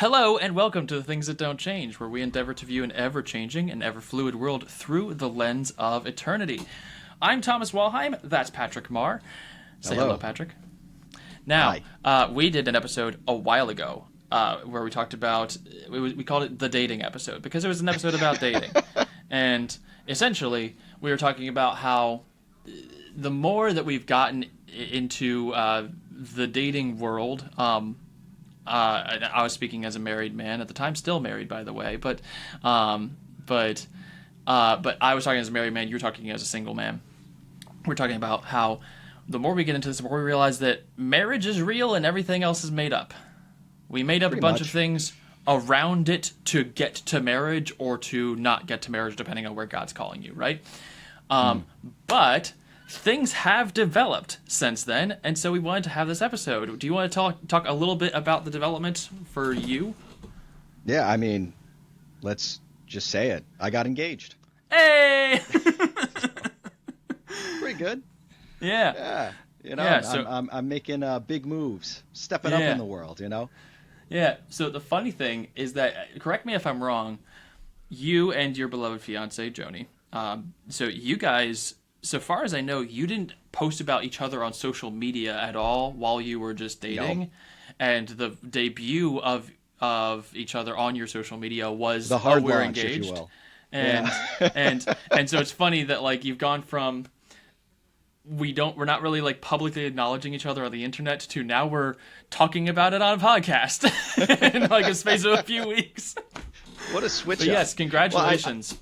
Hello and welcome to The Things That Don't Change, where we endeavor to view an ever-changing and ever-fluid world through the lens of eternity. I'm Thomas Walheim, that's Patrick Marr. Say hello, Patrick. Now, we did an episode a while ago where we talked about, we called it the dating episode, because it was an episode about dating. And essentially, we were talking about how the more that we've gotten into the dating world, I was speaking as a married man at the time, still married, by the way. But I was talking as a married man. You were talking as a single man. We're talking about how the more we get into this, the more we realize that marriage is real and everything else is made up. We made up a bunch of things around it to get to marriage or to not get to marriage, depending on where God's calling you, right? But things have developed since then, and so we wanted to have this episode. Do you want to talk a little bit about the development for you? Yeah, I mean, let's just say it. I got engaged. Hey! Pretty good. Yeah. Yeah. You know, Yeah, so, I'm making big moves, stepping up in the world, you know? Yeah, so the funny thing is that, correct me if I'm wrong, you and your beloved fiancée, Joanie, so you guys, so far as I know, you didn't post about each other on social media at all while you were just dating. No. And the debut of each other on your social media was the hard we're launch, engaged. if you will. And and so it's funny that like you've gone from we're not really like publicly acknowledging each other on the internet to now we're talking about it on a podcast in like a space of a few weeks. What a switch But up. yes, congratulations.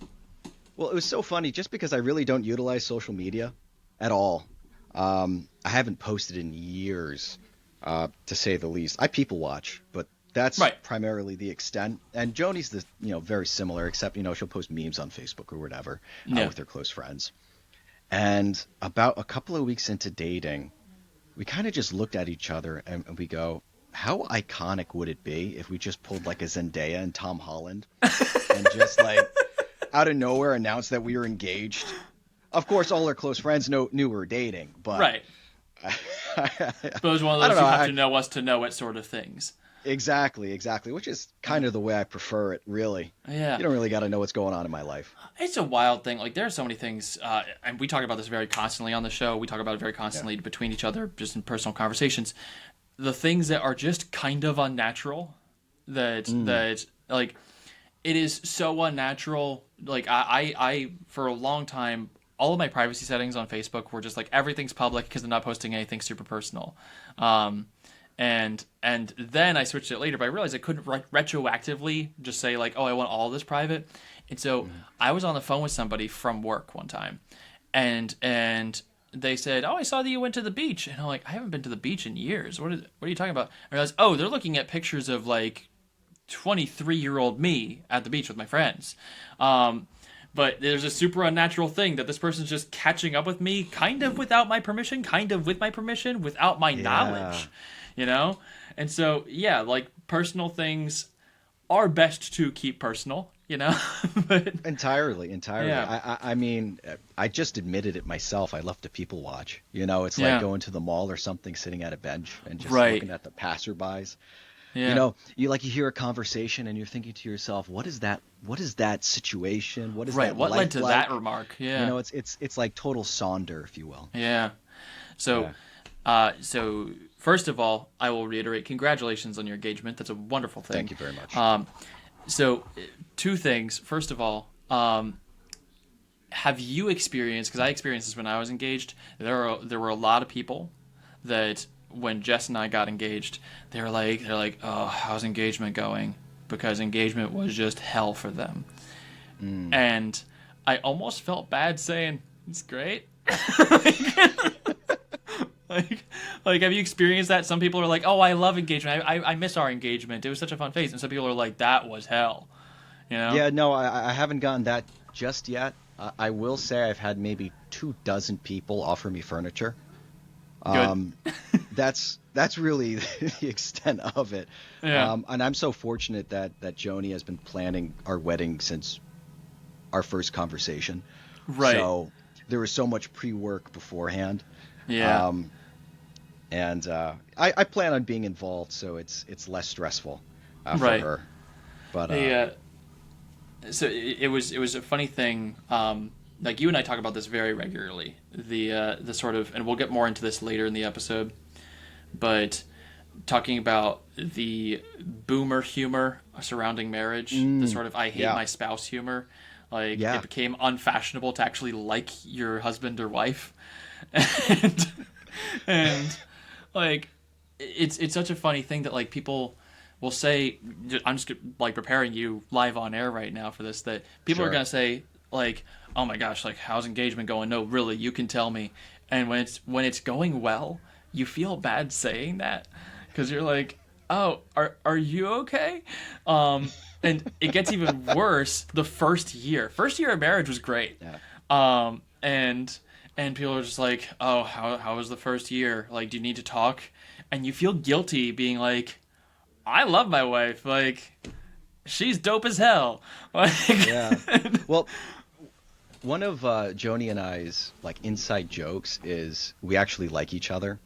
Well, it was so funny just because I really don't utilize social media at all. I haven't posted in years, to say the least. I people watch, but that's primarily the extent. And Joanie's very similar, except, she'll post memes on Facebook or whatever with her close friends. And about a couple of weeks into dating, we kind of just looked at each other and we go, how iconic would it be if we just pulled like a Zendaya and Tom Holland and just like out of nowhere announced that we were engaged? Of course, all our close friends knew we were dating, but right. But it was one of those you have to know us to know it sort of things. Exactly, which is kind of the way I prefer it, really. Yeah. You don't really got to know what's going on in my life. It's a wild thing. Like, there are so many things, and we talk about this very constantly on the show. We talk about it very constantly between each other, just in personal conversations. The things that are just kind of unnatural, that like, it is so unnatural. Like, I for a long time, all of my privacy settings on Facebook were just like, everything's public because I'm not posting anything super personal. And then I switched it later, but I realized I couldn't retroactively just say like, oh, I want all this private. And so I was on the phone with somebody from work one time, and they said, oh, I saw that you went to the beach. And I'm like, I haven't been to the beach in years. What are you talking about? I realized, oh, they're looking at pictures of like 23-year-old me at the beach with my friends. But there's a super unnatural thing that this person's just catching up with me, kind of without my permission, kind of with my permission, without my knowledge. And so like personal things are best to keep personal, but entirely. I mean, I just admitted it myself. I love to people watch. It's like going to the mall or something, sitting at a bench and just looking at the passerbys. You hear a conversation and you're thinking to yourself, what is that situation? What is that what life led to like? that remark? It's like total Sonder, if you will. So first of all, I will reiterate, congratulations on your engagement. That's a wonderful thing. Thank you very much. So two things. First of all, have you experienced, because I experienced this when I was engaged, there were a lot of people that when Jess and I got engaged, they're like, oh, how's engagement going? Because engagement was just hell for them. And I almost felt bad saying, it's great. Like, have you experienced that? Some people are like, oh, I love engagement. I miss our engagement. It was such a fun phase. And some people are like, that was hell. Yeah, no, I haven't gotten that just yet. I will say I've had maybe 24 people offer me furniture. Good. That's really the extent of it. Yeah. And I'm so fortunate that Joanie has been planning our wedding since our first conversation. Right. So there was so much pre-work beforehand. Yeah. And I plan on being involved, so it's less stressful. for Right. her. But So it was a funny thing. Like you and I talk about this very regularly. The sort of, and we'll get more into this later in the episode, but talking about the boomer humor surrounding marriage, the sort of I hate my spouse humor. Like it became unfashionable to actually like your husband or wife, and like it's such a funny thing that like people will say, I'm just like preparing you live on air right now for this, that people are gonna say like, oh my gosh, like how's engagement going? No, really, you can tell me. And when it's going well, you feel bad saying that because you're like, oh, are you okay? And it gets even worse the first year. First year of marriage was great. And people are just like, oh, how was the first year? Like, do you need to talk? And you feel guilty being like, I love my wife. Like, she's dope as hell. Like, Well, one of Joni and I's like inside jokes is we actually like each other.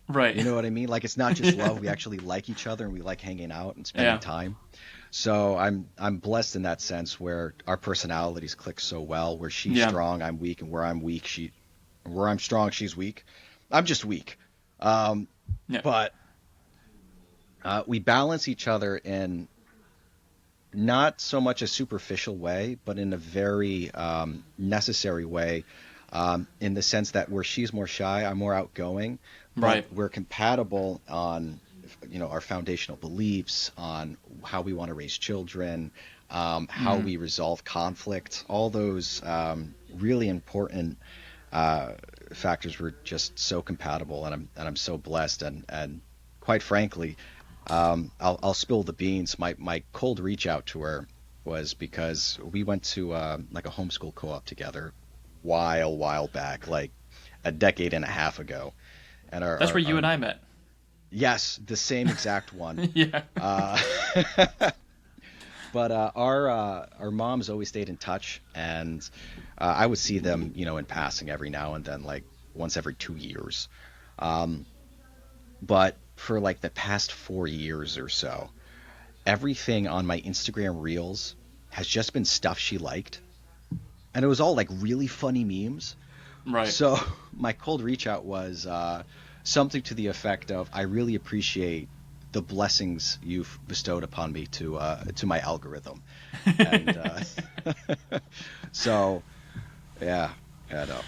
Right. You know what I mean? Like it's not just love. We actually like each other and we like hanging out and spending time. So I'm blessed in that sense where our personalities click so well. Where she's strong, I'm weak, and where I'm strong, she's weak. I'm just weak. But we balance each other in not so much a superficial way, but in a very necessary way, in the sense that where she's more shy, I'm more outgoing. But we're compatible on, our foundational beliefs, on how we want to raise children, how we resolve conflict. All those really important factors were just so compatible, and I'm so blessed. And quite frankly, I'll spill the beans. My cold reach out to her was because we went to like a homeschool co-op together while back, like a decade and a half ago. And that's where you and I met. Yes, the same exact one. Yeah. But our moms always stayed in touch, and I would see them, in passing every now and then, like once every 2 years. But for like the past 4 years or so, everything on my Instagram Reels has just been stuff she liked, and it was all like really funny memes. Right. So my cold reach out was something to the effect of, I really appreciate the blessings you've bestowed upon me to my algorithm. And so, yeah, I know.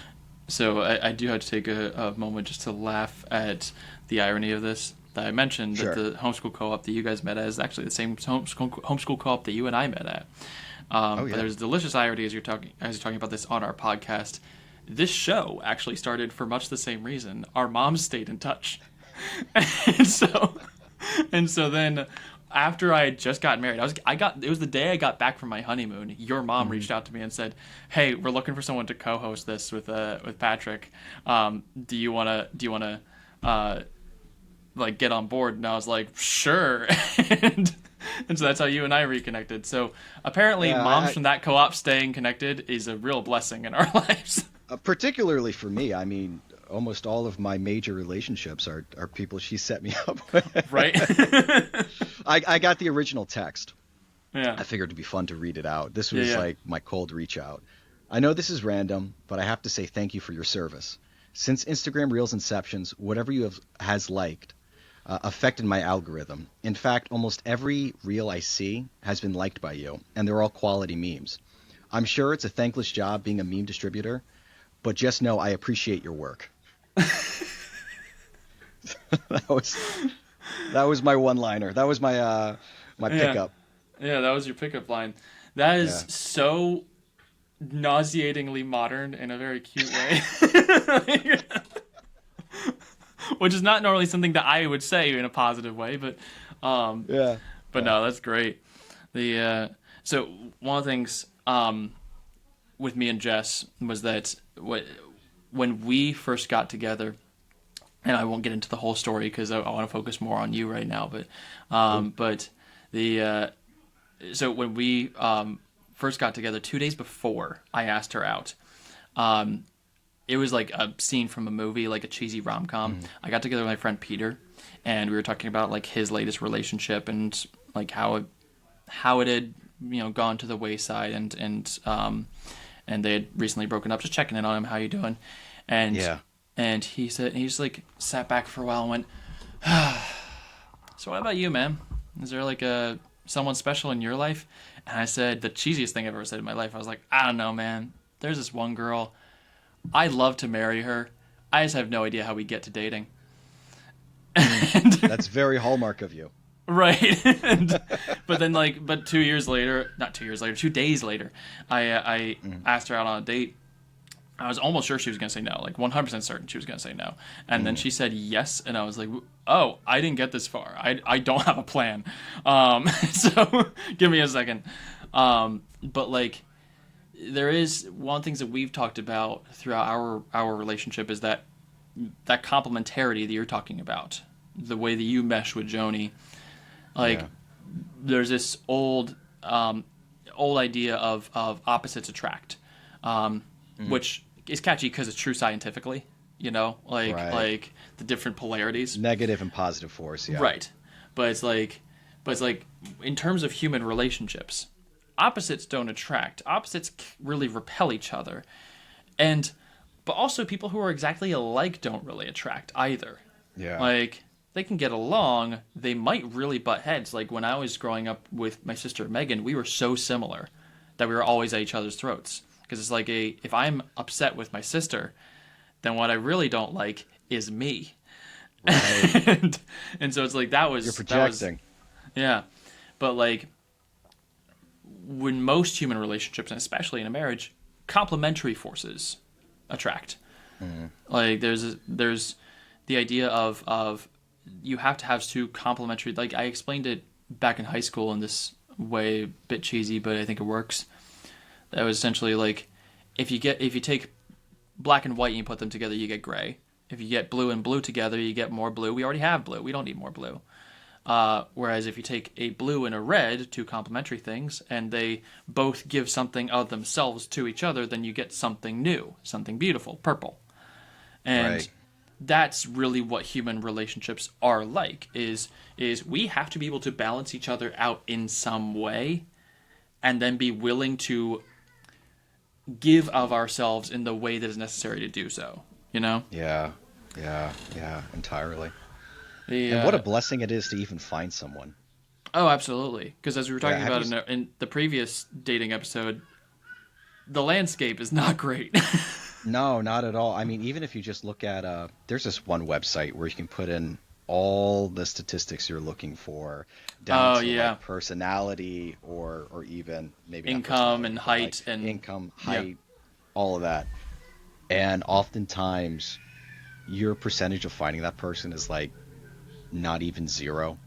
So I do have to take a moment just to laugh at the irony of this. That I mentioned that the homeschool co-op that you guys met at is actually the same homeschool co-op that you and I met at. But there's delicious irony as you're talking about this on our podcast. This show actually started for much the same reason. Our moms stayed in touch, and so then after I had just gotten married, it was the day I got back from my honeymoon. Your mom reached out to me and said, "Hey, we're looking for someone to co-host this with Patrick. Do you wanna like get on board?" And I was like, "Sure." And so that's how you and I reconnected. So apparently, moms from that co-op staying connected is a real blessing in our lives. Particularly for me, I mean, almost all of my major relationships are people she set me up with. Right. I got the original text. Yeah. I figured it'd be fun to read it out. This was like my cold reach out. I know this is random, but I have to say thank you for your service. Since Instagram Reels inceptions, whatever you has liked affected my algorithm. In fact, almost every reel I see has been liked by you, and they're all quality memes. I'm sure it's a thankless job being a meme distributor, but just know I appreciate your work. That was my one-liner. That was my pickup. Yeah, that was your pickup line. That is so nauseatingly modern in a very cute way. Which is not normally something that I would say in a positive way, but no, that's great. So one of the things with me and Jess was that when we first got together, and I won't get into the whole story because I want to focus more on you right now, but so when we first got together, 2 days before I asked her out, it was like a scene from a movie, like a cheesy rom-com. I got together with my friend Peter, and we were talking about like his latest relationship and like how it had gone to the wayside, and they had recently broken up. Just checking in on him, how you doing? And he said, he's like sat back for a while and went, so what about you, man? Is there like someone special in your life? And I said the cheesiest thing I've ever said in my life. I was like, I don't know, man. There's this one girl. I'd love to marry her. I just have no idea how we get to dating. And that's very Hallmark of you. Right. But 2 years later, not 2 years later, 2 days later, I asked her out on a date. I was almost sure she was going to say no, like 100% certain she was going to say no. And then she said yes, and I was like, oh, I didn't get this far. I don't have a plan. So give me a second. But like, there is one of the things that we've talked about throughout our relationship is that complementarity that you're talking about, the way that you mesh with Joni. Like, there's this old idea of opposites attract, which is catchy because it's true scientifically, like the different polarities, negative and positive force, right. But it's like in terms of human relationships, opposites don't attract. Opposites really repel each other, but also people who are exactly alike don't really attract either. Yeah, like, they can get along. They might really butt heads. Like, when I was growing up with my sister Megan, we were so similar that we were always at each other's throats. Because it's like, if I'm upset with my sister, then what I really don't like is me. Right. and so it's like, you're projecting. Yeah. But like, when most human relationships, and especially in a marriage, complementary forces attract. Like, there's the idea of you have to have two complementary. Like, I explained it back in high school in this way, a bit cheesy, but I think it works. That was essentially like, if you take black and white and you put them together, you get gray. If you get blue and blue together, you get more blue. We already have blue. We don't need more blue. Whereas if you take a blue and a red, two complementary things, and they both give something of themselves to each other, then you get something new, something beautiful, purple. And that's really what human relationships are like, is we have to be able to balance each other out in some way, and then be willing to give of ourselves in the way that is necessary to do so, Yeah, entirely. And what a blessing it is to even find someone. Oh, absolutely. Because as we were talking about in the previous dating episode, the landscape is not great. No, not at all. I mean, even if you just look at, there's this one website where you can put in all the statistics you're looking for, down to like personality or even maybe income and height, like income, height, all of that. And oftentimes, your percentage of finding that person is like not even 0,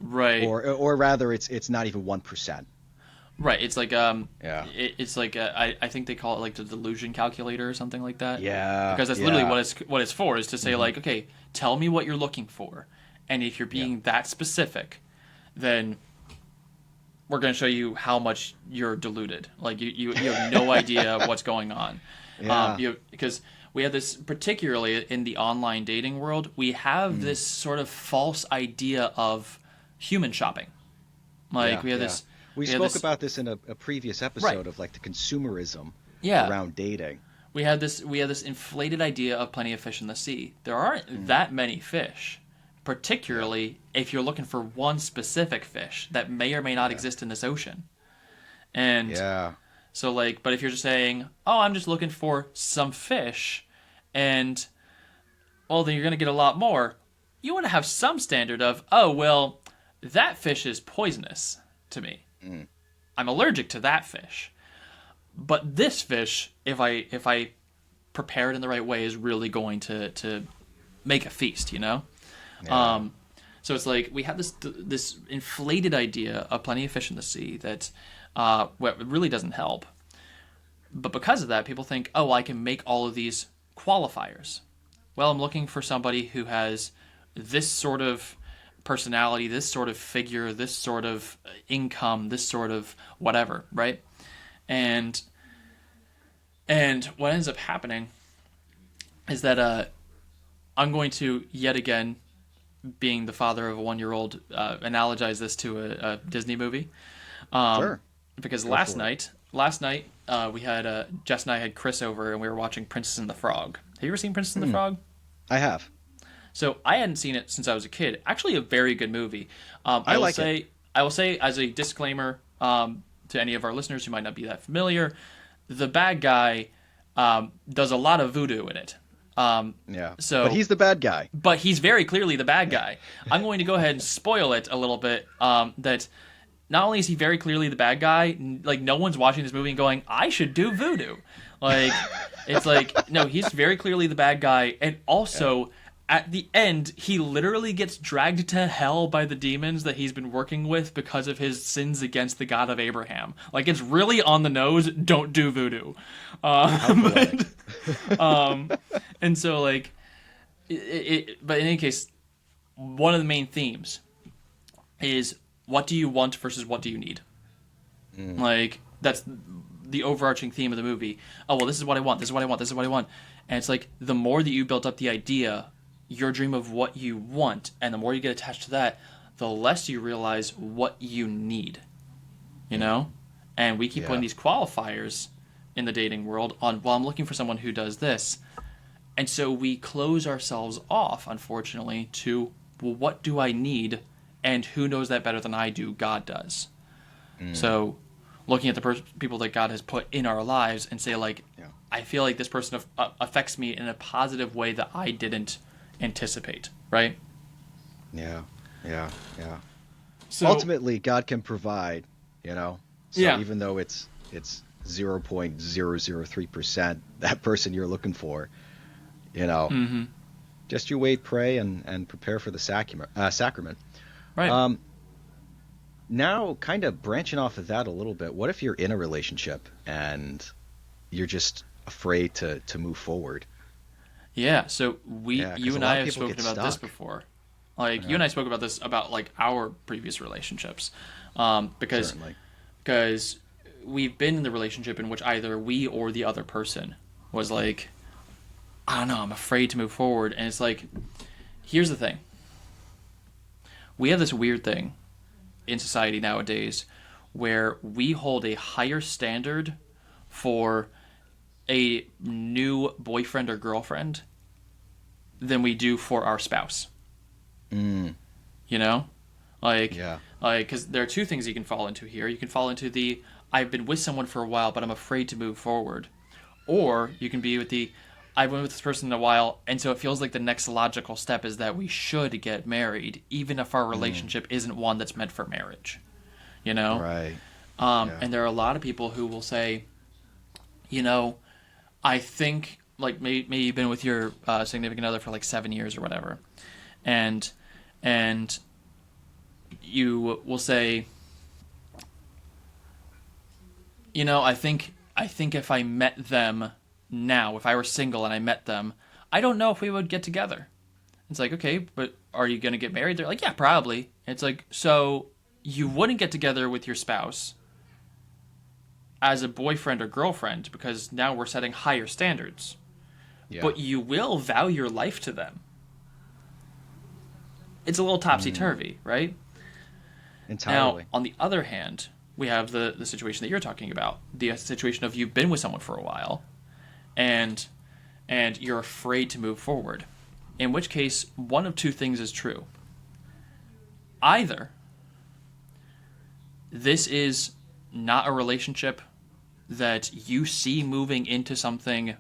right? Or rather, it's not even 1%. Right. It's like it's like I think they call it like the delusion calculator or something like that. Yeah. Because that's literally what it's for, is to say like, okay, tell me what you're looking for, and if you're being that specific, then we're going to show you how much you're deluded. Like you have no idea what's going on. Yeah. Because we have this, particularly in the online dating world, we have this sort of false idea of human shopping. Like we have this. We spoke about this in a previous episode of like the consumerism around dating. We have this inflated idea of plenty of fish in the sea. There aren't that many fish, particularly if you're looking for one specific fish that may or may not exist in this ocean. And so like, but if you're just saying, oh, I'm just looking for some fish, and well, then you're going to get a lot more. You want to have some standard of, oh, well, that fish is poisonous to me. I'm allergic to that fish, but this fish, if I prepare it in the right way, is really going to make a feast, So it's like we have this inflated idea of plenty of fish in the sea that really doesn't help. But because of that, people think, oh, I can make all of these qualifiers. Well, I'm looking for somebody who has this sort of personality, this sort of figure, this sort of income, this sort of whatever, right? And what ends up happening is that I'm going to yet again being the father of a 1-year-old, analogize this to a Disney movie. Sure. Because last night, we had Jess and I had Chris over, and we were watching Princess and the Frog. Have you ever seen Princess and the Frog? I have. So I hadn't seen it since I was a kid. Actually, a very good movie. I will say as a disclaimer to any of our listeners who might not be that familiar, the bad guy does a lot of voodoo in it. But he's the bad guy. But he's very clearly the bad guy. I'm going to go ahead and spoil it a little bit. That not only is he very clearly the bad guy, like no one's watching this movie and going, "I should do voodoo." Like it's like no, he's very clearly the bad guy, and also. At the end, he literally gets dragged to hell by the demons that he's been working with because of his sins against the God of Abraham. Like, it's really on the nose. Don't do voodoo. And so, like, but in any case, one of the main themes is what do you want versus what do you need? Like, that's the overarching theme of the movie. Oh, well, this is what I want. This is what I want. This is what I want. And it's like, the more that you built up the idea, your dream of what you want, and the more you get attached to that, the less you realize what you need, you know? And we keep putting these qualifiers in the dating world on, well, I'm looking for someone who does this. And so we close ourselves off, unfortunately, to, well, what do I need? And who knows that better than I do? God does. So looking at the people that God has put in our lives and say, like, I feel like this person affects me in a positive way that I didn't anticipate, right? Yeah. So ultimately, God can provide, you know. So even though it's 0.003% that person you're looking for, you know, just you wait, pray, and prepare for the sacrament. Right. Now, kind of branching off of that a little bit, what if you're in a relationship and you're just afraid to move forward? Yeah, so you and I have spoken about this before. Like, you and I spoke about this about, like, our previous relationships. Because we've been in the relationship in which either we or the other person was like, I don't know, I'm afraid to move forward. And it's like, here's the thing. We have this weird thing in society nowadays where we hold a higher standard for a new boyfriend or girlfriend than we do for our spouse. You know? Like, because there are two things you can fall into here. You can fall into the, I've been with someone for a while, but I'm afraid to move forward. Or you can be with the, I've been with this person a while, and so it feels like the next logical step is that we should get married, even if our relationship isn't one that's meant for marriage. You know? Right. And there are a lot of people who will say, you know, I think, like, maybe you've been with your significant other for like 7 years or whatever, and you will say, you know, I think if I met them now, if I were single and I met them, I don't know if we would get together. It's like, okay, but are you going to get married? They're like, yeah, probably. It's like, so you wouldn't get together with your spouse as a boyfriend or girlfriend because now we're setting higher standards. Yeah. But you will vow your life to them. It's a little topsy-turvy, right? Entirely. Now, on the other hand, we have the situation that you're talking about. The situation of you've been with someone for a while, and you're afraid to move forward. In which case, one of two things is true. Either this is not a relationship that you see moving into something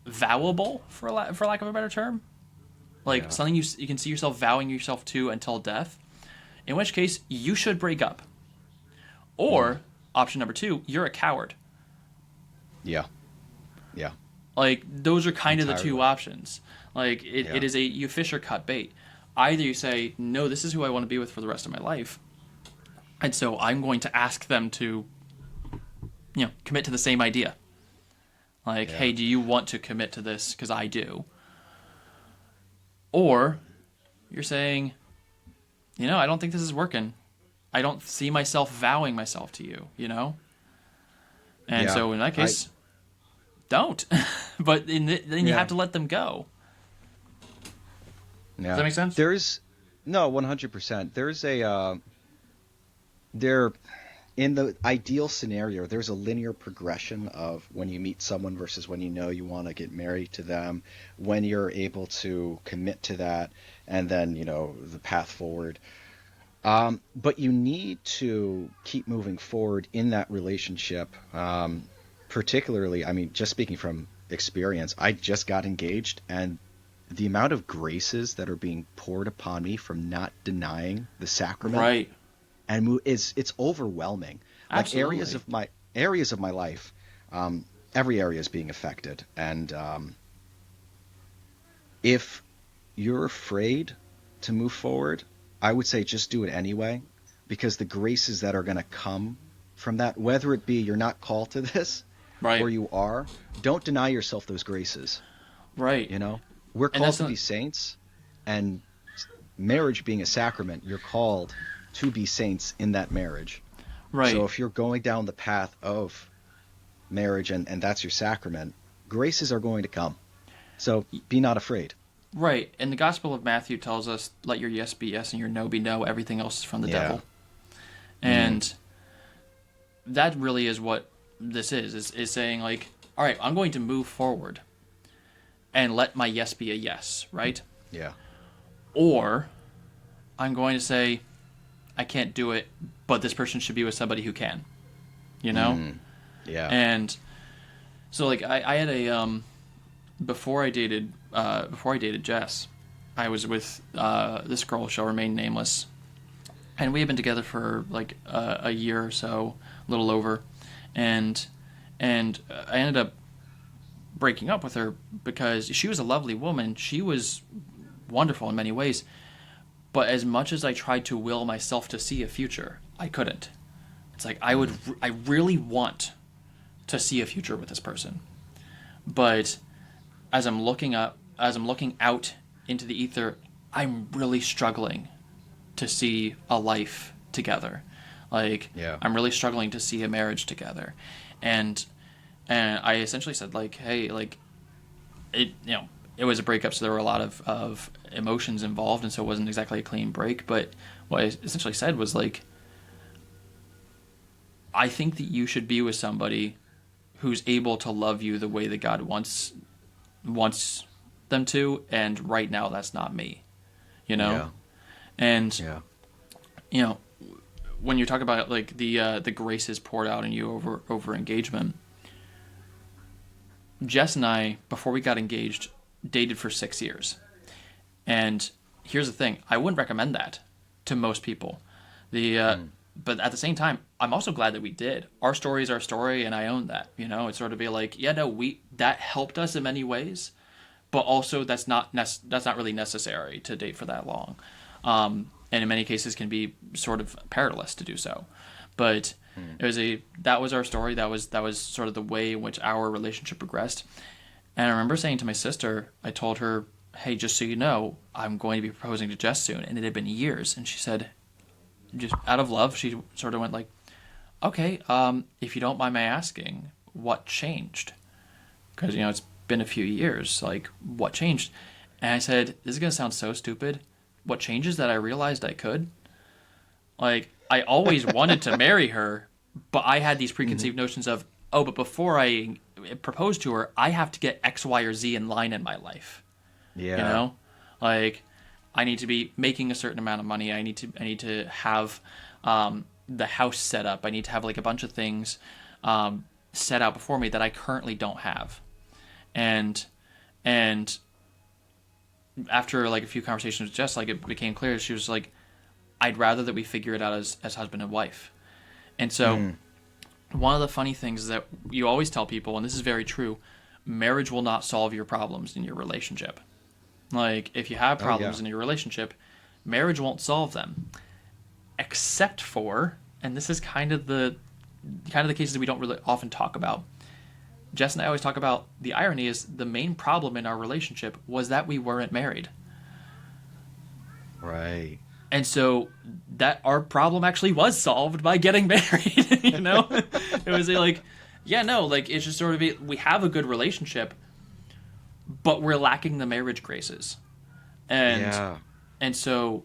vowable, for lack of a better term, like something you can see yourself vowing yourself to until death, in which case you should break up. Or option number two, you're a coward. Yeah. Like, those are kind of the two options. Like, it is you fish or cut bait. Either you say, no, this is who I want to be with for the rest of my life, and so I'm going to ask them to, you know, commit to the same idea. Like, hey, do you want to commit to this? Because I do. Or you're saying, you know, I don't think this is working. I don't see myself vowing myself to you, you know? And so in that case, don't. But then you have to let them go. Does that make sense? There's no 100%. There in the ideal scenario, there's a linear progression of when you meet someone versus when you know you want to get married to them, when you're able to commit to that, and then, the path forward. But you need to keep moving forward in that relationship. Particularly, I mean, just speaking from experience, I just got engaged, and the amount of graces that are being poured upon me from not denying the sacrament, Right. and it's overwhelming. Absolutely. Like areas of my life, every area is being affected, and if you're afraid to move forward, I would say just do it anyway, because the graces that are going to come from that, whether it be you're not called to this, Right. or you are, don't deny yourself those graces. Right. We're called to be saints, and marriage being a sacrament, you're called to be saints in that marriage. Right. So if you're going down the path of marriage and that's your sacrament, graces are going to come. So be not afraid. Right. And the Gospel of Matthew tells us, let your yes be yes and your no be no. Everything else is from the devil. And that really is what this is saying, like, all right, I'm going to move forward and let my yes be a yes, right? Yeah. Or I'm going to say, I can't do it, but this person should be with somebody who can, Yeah. And so, like, I had a before I dated Jess, I was with this girl, she'll remain nameless, and we had been together for like a year or so, a little over, and I ended up breaking up with her because she was a lovely woman. She was wonderful in many ways, but as much as I tried to will myself to see a future, I couldn't. It's like I really want to see a future with this person, but as I'm looking out into the ether, I'm really struggling to see a life together. Like, I'm really struggling to see a marriage together. And I essentially said, like, hey, like, it was a breakup, so there were a lot of emotions involved, and so it wasn't exactly a clean break. But what I essentially said was, like, I think that you should be with somebody who's able to love you the way that God wants them to, and right now that's not me, And when you talk about, like, the graces poured out in you over engagement, Jess and I, before we got engaged, dated for 6 years. And here's the thing, I wouldn't recommend that to most people. But at the same time, I'm also glad that we did. Our story is our story, and I own that. It's sort of be like, that helped us in many ways, but also that's not really necessary to date for that long, and in many cases can be sort of perilous to do so. But that was our story. That was sort of the way in which our relationship progressed. And I remember saying to my sister, I told her, hey, just so you know, I'm going to be proposing to Jess soon, and it had been years, and she said, just out of love, she sort of went like, okay, if you don't mind my asking, what changed? Because, it's been a few years, like, what changed? And I said, this is going to sound so stupid. What changed is that I realized I could. Like, I always wanted to marry her, but I had these preconceived notions of, but before I propose to her, I have to get X, Y, or Z in line in my life. Yeah. Like, I need to be making a certain amount of money. I need to have the house set up. I need to have, like, a bunch of things set out before me that I currently don't have. And after, like, a few conversations with Jess, like, it became clear. She was like, I'd rather that we figure it out as husband and wife. And so one of the funny things is that you always tell people, and this is very true, marriage will not solve your problems in your relationship. Like, if you have problems in your relationship, marriage won't solve them. Except for, and this is kind of the cases that we don't really often talk about. Jess and I always talk about, the irony is the main problem in our relationship was that we weren't married. Right. And so that our problem actually was solved by getting married, It was like, it's just sort of, we have a good relationship, but we're lacking the marriage graces. And and so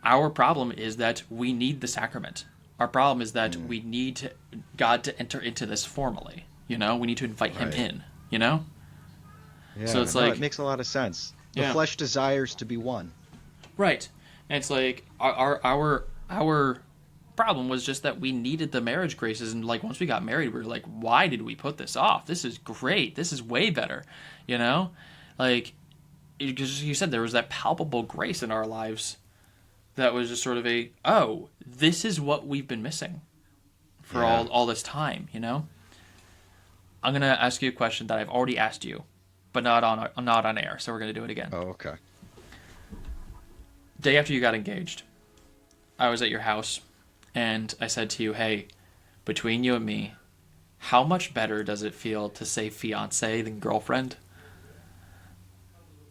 our problem is that we need the sacrament. Our problem is that we need God to enter into this formally. You know, we need to invite him in, you know? Yeah, so it's no, like, it makes a lot of sense. The yeah. flesh desires to be one. Right. And it's like our problem was just that we needed the marriage graces, and like once we got married, we were like, why did we put this off? This is great. This is way better. You know? Like, because you said there was that palpable grace in our lives that was just sort of this is what we've been missing for all this time, you know? I'm going to ask you a question that I've already asked you, but not on air, so we're going to do it again. Oh, okay. Day after you got engaged, I was at your house, and I said to you, hey, between you and me, how much better does it feel to say fiancé than girlfriend?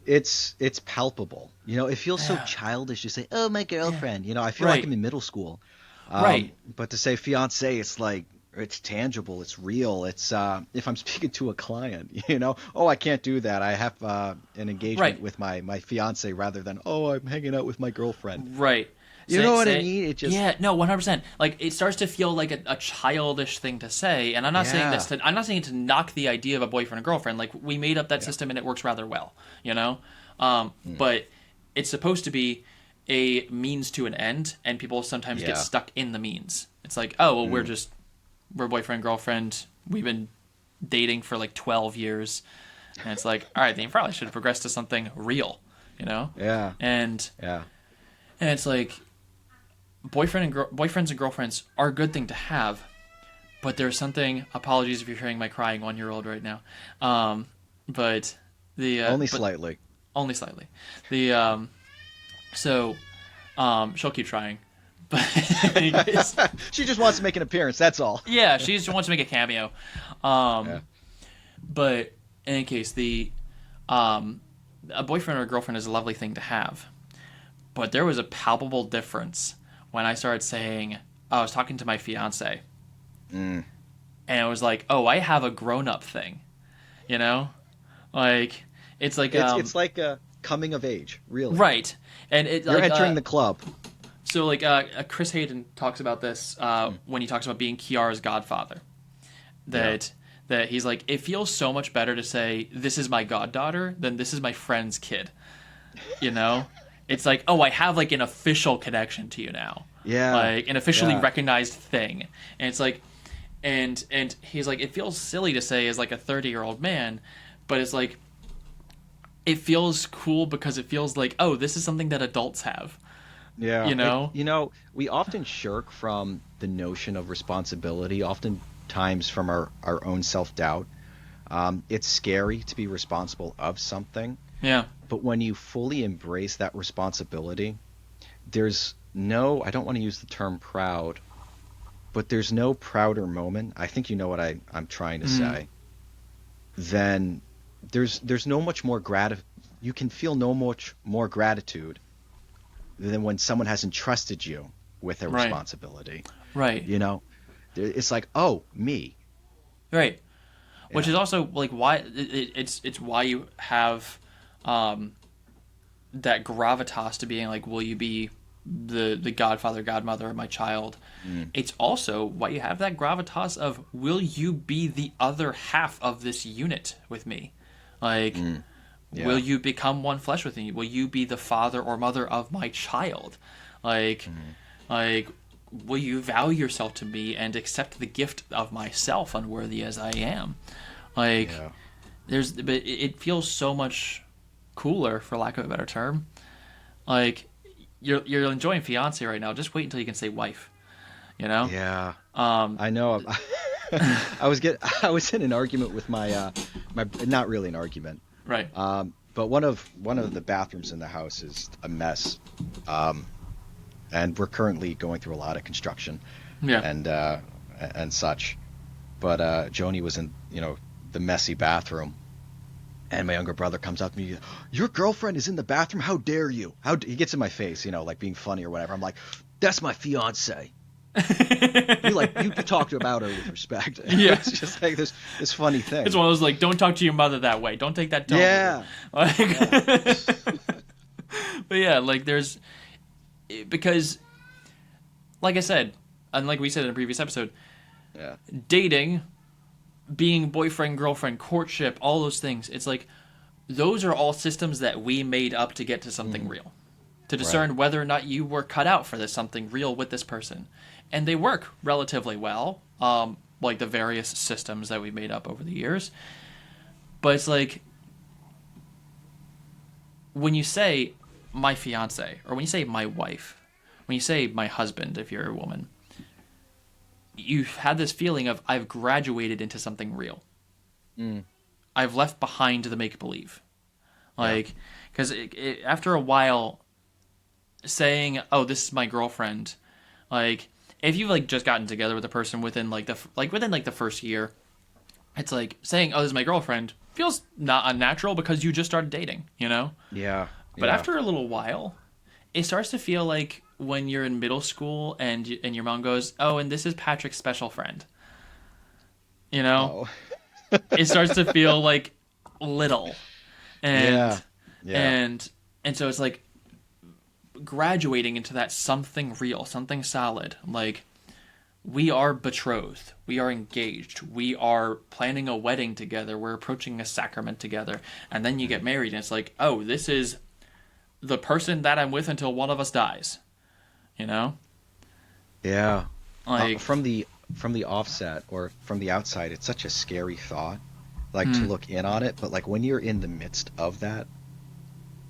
It's palpable. You know, it feels so childish to say, "Oh, my girlfriend." You know, I feel like I'm in middle school. Right. But to say fiance, it's like it's tangible, it's real. It's if I'm speaking to a client, you know, I can't do that. I have an engagement with my fiance rather than I'm hanging out with my girlfriend. Right. You know what I mean? It just 100%. Like it starts to feel like a childish thing to say, and I'm not saying this. I'm not saying to knock the idea of a boyfriend and girlfriend. Like we made up that system, and it works rather well. You know, but it's supposed to be a means to an end, and people sometimes get stuck in the means. It's like, we're boyfriend girlfriend. We've been dating for like 12 years, and it's like, all right, then you probably should have progressed to something real. You know? Yeah. And it's like. Boyfriends and girlfriends are a good thing to have, but there's something. Apologies if you're hearing my crying 1-year-old right now, but only slightly. She'll keep trying, but she just wants to make an appearance. That's all. Yeah, she just wants to make a cameo. But in any case, a boyfriend or a girlfriend is a lovely thing to have, but there was a palpable difference when I started saying, I was talking to my fiance, and it was like, I have a grown-up thing, you know? Like, it's like... It's like a coming of age, really. Right. And you're entering the club. So, like, Chris Hayden talks about this when he talks about being Kiara's godfather. That he's like, it feels so much better to say, this is my goddaughter, than this is my friend's kid, you know? It's like, I have like an official connection to you now. Yeah. Like an officially recognized thing. And it's like, and he's like, it feels silly to say as like a 30-year-old man, but it's like, it feels cool because it feels like, this is something that adults have. Yeah. You know? We often shirk from the notion of responsibility, oftentimes from our own self-doubt. It's scary to be responsible of something. Yeah. But when you fully embrace that responsibility, there's no, I don't want to use the term proud, but there's no prouder moment. I think you know what I'm trying to say. Then there's no much more you can feel no much more gratitude than when someone has entrusted you with a responsibility. Right. You know, it's like, me. Right. Which is also like why it's why you have that gravitas to being like, will you be the godfather, godmother of my child? It's also why you have that gravitas of, will you be the other half of this unit with me? Like, will you become one flesh with me? Will you be the father or mother of my child? Like, will you vow yourself to me and accept the gift of myself, unworthy as I am? Like, but it feels so much cooler, for lack of a better term. Like, you're enjoying fiance right now. Just wait until you can say wife. You know? Yeah. I know. I was in an argument with my not really an argument. Right. But one of the bathrooms in the house is a mess. And we're currently going through a lot of construction. Yeah. And such. But Joni was in, the messy bathroom. And my younger brother comes up to me, your girlfriend is in the bathroom? How dare you? He gets in my face, like being funny or whatever. I'm like, that's my fiance. you talked about her with respect. Yeah. It's just like this funny thing. It's one of those like, don't talk to your mother that way. Don't take that tone. Yeah. But yeah, like because, like I said, and like we said in a previous episode, Yeah. dating, being boyfriend, girlfriend, courtship, all those things, it's like those are all systems that we made up to get to something real, to discern whether or not you were cut out for this something real with this person. And they work relatively well, like the various systems that we made up over the years. But it's like, when you say my fiance, or when you say my wife, when you say my husband, if you're a woman, you've had this feeling of, I've graduated into something real. I've left behind the make-believe. Like, because after a while, saying, oh, this is my girlfriend, like, if you've, like, just gotten together with a person within, within the first year, it's like, saying, oh, this is my girlfriend, feels not unnatural because you just started dating, you know? Yeah. But after a little while, it starts to feel like when you're in middle school and your mom goes, oh, and this is Patrick's special friend. You know? Oh. It starts to feel like little. And so it's like graduating into that something real, something solid. Like, we are betrothed. We are engaged. We are planning a wedding together. We're approaching a sacrament together. And then you get married, and it's like, oh, this is the person that I'm with until one of us dies. You know? Yeah. Like, from the offset or from the outside, it's such a scary thought, like to look in on it. But like when you're in the midst of that,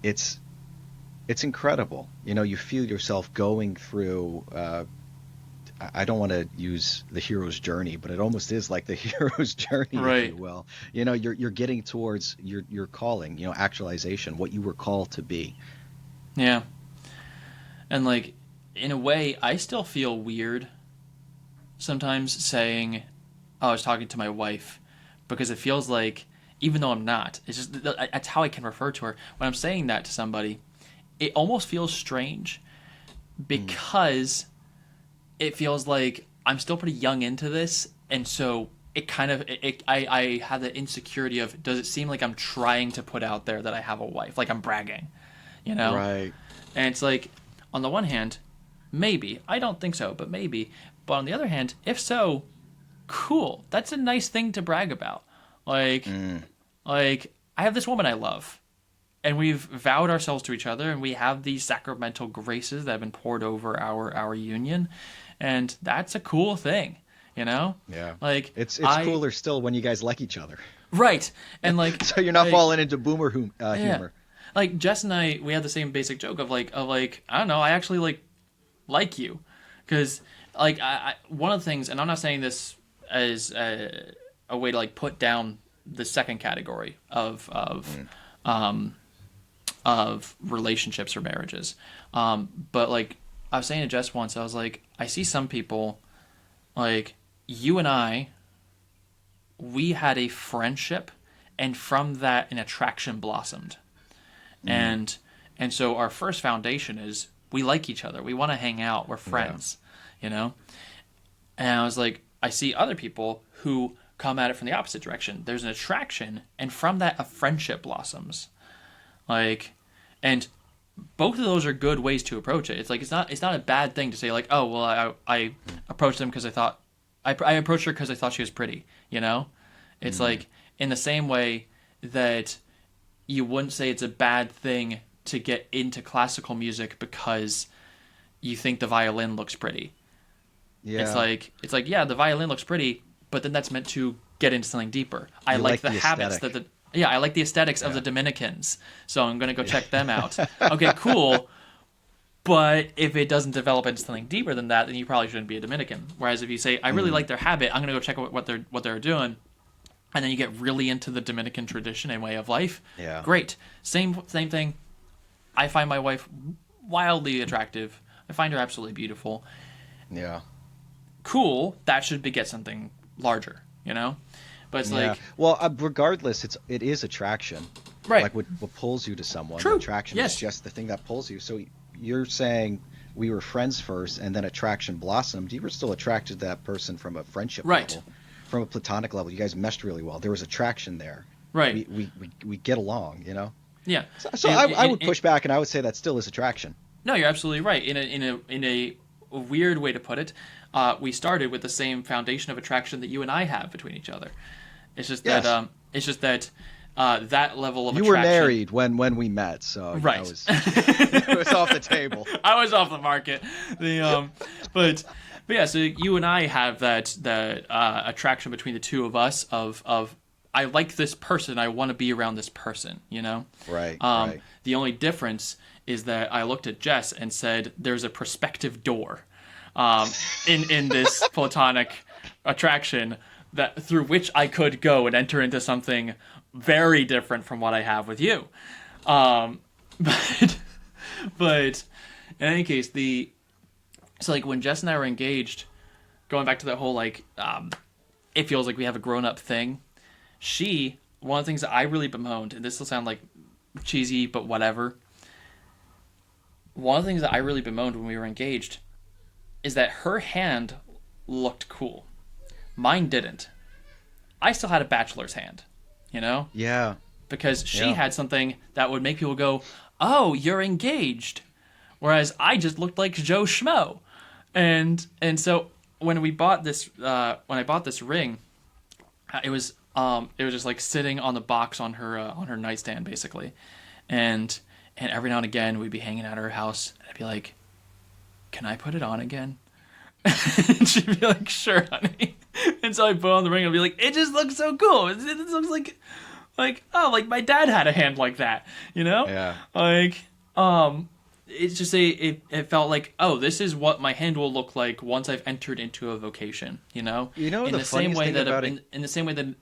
it's incredible. You know, you feel yourself going through. I don't want to use the hero's journey, but it almost is like the hero's journey, if you will. You know, you're getting towards your calling. You know, actualization, what you were called to be. Yeah. And like, in a way, I still feel weird sometimes saying, oh, I was talking to my wife, because it feels like, even though I'm not, it's just, that's how I can refer to her. When I'm saying that to somebody, it almost feels strange because it feels like I'm still pretty young into this, and so it kind of, I have the insecurity of, does it seem like I'm trying to put out there that I have a wife, like I'm bragging, you know? Right. And it's like, on the one hand, maybe, I don't think so, but maybe. But on the other hand, if so, cool. That's a nice thing to brag about. Like, I have this woman I love, and we've vowed ourselves to each other, and we have these sacramental graces that have been poured over our union, and that's a cool thing, you know? Yeah. Like, it's cooler still when you guys like each other. Right. And like, so you're not falling into boomer humor. Yeah. Like, Jess and I, we have the same basic joke of like, I don't know, I actually like you, because like I one of the things, and I'm not saying this as a way to like put down the second category of relationships or marriages, but like I was saying to Jess once, I was like, I see some people, like you and I, we had a friendship, and from that an attraction blossomed. And so our first foundation is we like each other. We want to hang out. We're friends, you know? And I was like, I see other people who come at it from the opposite direction. There's an attraction, and from that a friendship blossoms. Like, and both of those are good ways to approach it. It's like, it's not a bad thing to say like, oh, well, I approached them because I thought, I approached her because I thought she was pretty, you know? It's like, in the same way that you wouldn't say it's a bad thing to get into classical music because you think the violin looks pretty. Yeah. It's like, yeah, the violin looks pretty, but then that's meant to get into something deeper. I like the habits that I like the aesthetics of the Dominicans, so I'm going to go check them out. Okay, cool. But if it doesn't develop into something deeper than that, then you probably shouldn't be a Dominican. Whereas if you say, I really like their habit, I'm going to go check out what they're doing, and then you get really into the Dominican tradition and way of life. Yeah. Great. Same thing. I find my wife wildly attractive. I find her absolutely beautiful. Yeah. Cool. That should beget something larger, you know? But it's like... Well, regardless, it is attraction. Right. Like what pulls you to someone. True. Attraction is just the thing that pulls you. So you're saying we were friends first and then attraction blossomed. You were still attracted to that person from a friendship level. From a platonic level. You guys meshed really well. There was attraction there. Right. We get along, you know? Yeah. So I would push back, and I would say that still is attraction. No, you're absolutely right. In a weird way to put it, we started with the same foundation of attraction that you and I have between each other. It's just Yes. that that level of you attraction. were married when we met, so right. It was off the table. I was off the market. But yeah, so you and I have that attraction between the two of us of I like this person, I want to be around this person, you know? Right. Right. The only difference is that I looked at Jess and said, "There's a prospective door in this platonic attraction that through which I could go and enter into something very different from what I have with you." But in any case, so like when Jess and I were engaged, going back to that whole like it feels like we have a grown up thing. One of the things that I really bemoaned, and this will sound like cheesy, but whatever. One of the things that I really bemoaned when we were engaged is that her hand looked cool. Mine didn't. I still had a bachelor's hand, you know? Yeah. Because she had something that would make people go, "Oh, you're engaged," whereas I just looked like Joe Schmo. And so when I bought this ring, it was just like sitting on the box on her nightstand basically, and every now and again we'd be hanging out at her house, and I'd be like, "Can I put it on again?" And she'd be like, "Sure, honey." And so I put on the ring and I'd be like, "It just looks so cool. It looks like oh, like my dad had a hand like that, you know?" Yeah. Like it's just it felt like, oh, this is what my hand will look like once I've entered into a vocation, you know? You know, in the the same funniest way thing that about in the same way that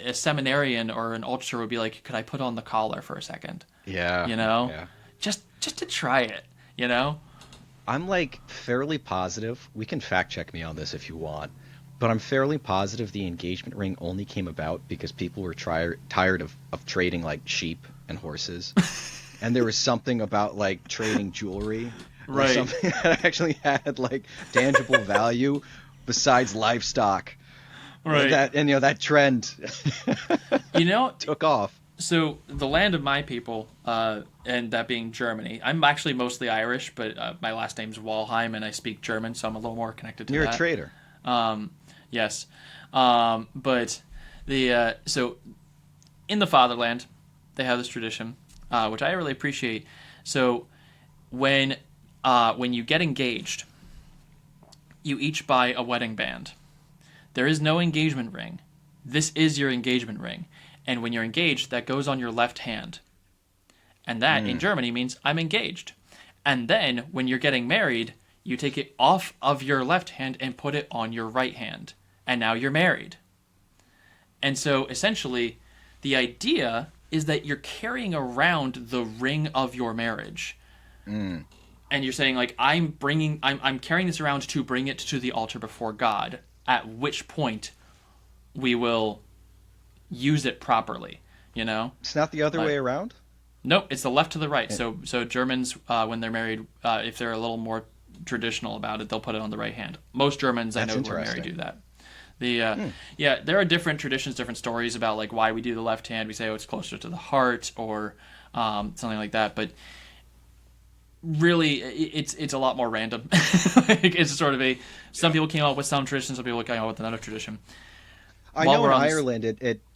a seminarian or an altar would be like, "Could I put on the collar for a second?" Yeah. You know? Yeah. Just to try it, you know? I'm like fairly positive. We can fact check me on this if you want, but I'm fairly positive the engagement ring only came about because people were tired of trading like sheep and horses. And there was something about like trading jewelry, Right? Something that actually had like tangible value besides livestock. Right. That trend, You know, took off. so the land of my people, and that being Germany. I'm actually mostly Irish, but my last name's Walheim, and I speak German, so I'm a little more connected to You're that. a trader. Yes. But so in the fatherland, they have this tradition, which I really appreciate. So when you get engaged, you each buy a wedding band. There is no engagement ring. This is your engagement ring. And when you're engaged, that goes on your left hand. And that, in Germany, means I'm engaged. And then, when you're getting married, you take it off of your left hand and put it on your right hand. And now you're married. And so, essentially, the idea is that you're carrying around the ring of your marriage. And you're saying, like, I'm carrying this around to bring it to the altar before God, at which point we will use it properly, you know? It's not the other way around? Nope, it's the left to the right. So Germans, when they're married, if they're a little more traditional about it, they'll put it on the right hand. Most Germans I know who are married do that. Yeah, there are different traditions, different stories about like why we do the left hand. We say, oh, it's closer to the heart or something like that. But really, it's a lot more random. Like, it's sort of some people came up with some tradition, some people came up with another tradition. I know in Ireland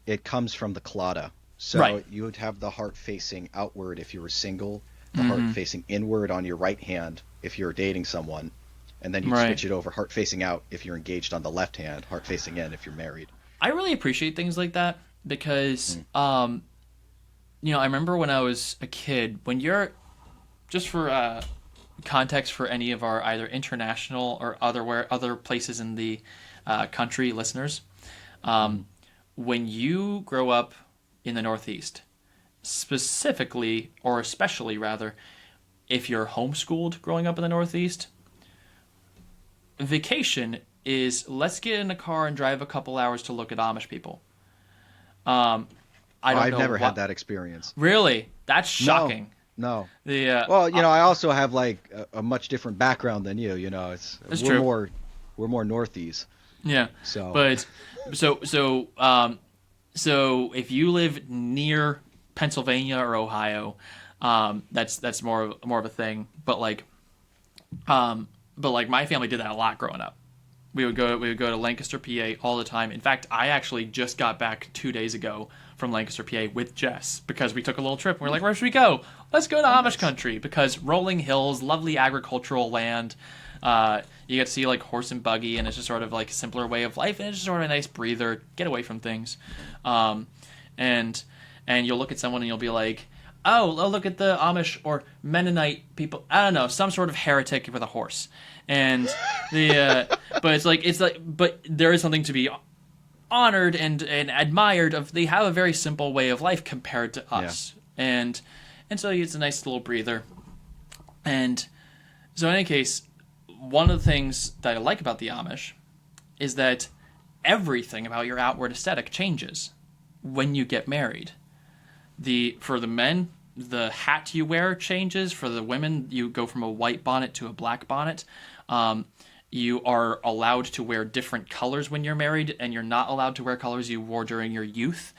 it comes from the claddagh. So you would have the heart facing outward if you were single, the heart facing inward on your right hand if you're dating someone, and then you switch it over heart facing out if you're engaged on the left hand, heart facing in if you're married. I really appreciate things like that because, I remember when I was a kid, when you're, just for context for any of our either international or other places in the country listeners, when you grow up in the Northeast, specifically, or especially rather, if you're homeschooled growing up in the Northeast, vacation is let's get in a car and drive a couple hours to look at Amish people. I've never had that experience. Really? That's shocking. No. Well, I also have like a much different background than you. It's we're true. We're more Northies. Yeah. So if you live near Pennsylvania or Ohio. That's more of a thing. But like my family did that a lot growing up. We would go to Lancaster, PA all the time. In fact, I actually just got back 2 days ago from Lancaster, PA with Jess because we took a little trip. We're like, where should we go? Let's go to Amish country because rolling hills, lovely agricultural land. You get to see like horse and buggy, and it's just sort of like a simpler way of life, and it's just sort of a nice breather, get away from things. And you'll look at someone and you'll be like, oh, look at the Amish or Mennonite people. I don't know, some sort of heretic with a horse. And but there is something to be honored and admired of. They have a very simple way of life compared to us, and so it's a nice little breather. And so in any case, one of the things that I like about the Amish is that everything about your outward aesthetic changes when you get married. For the men, the hat you wear changes. For the women, you go from a white bonnet to a black bonnet. You are allowed to wear different colors when you're married, and you're not allowed to wear colors you wore during your youth.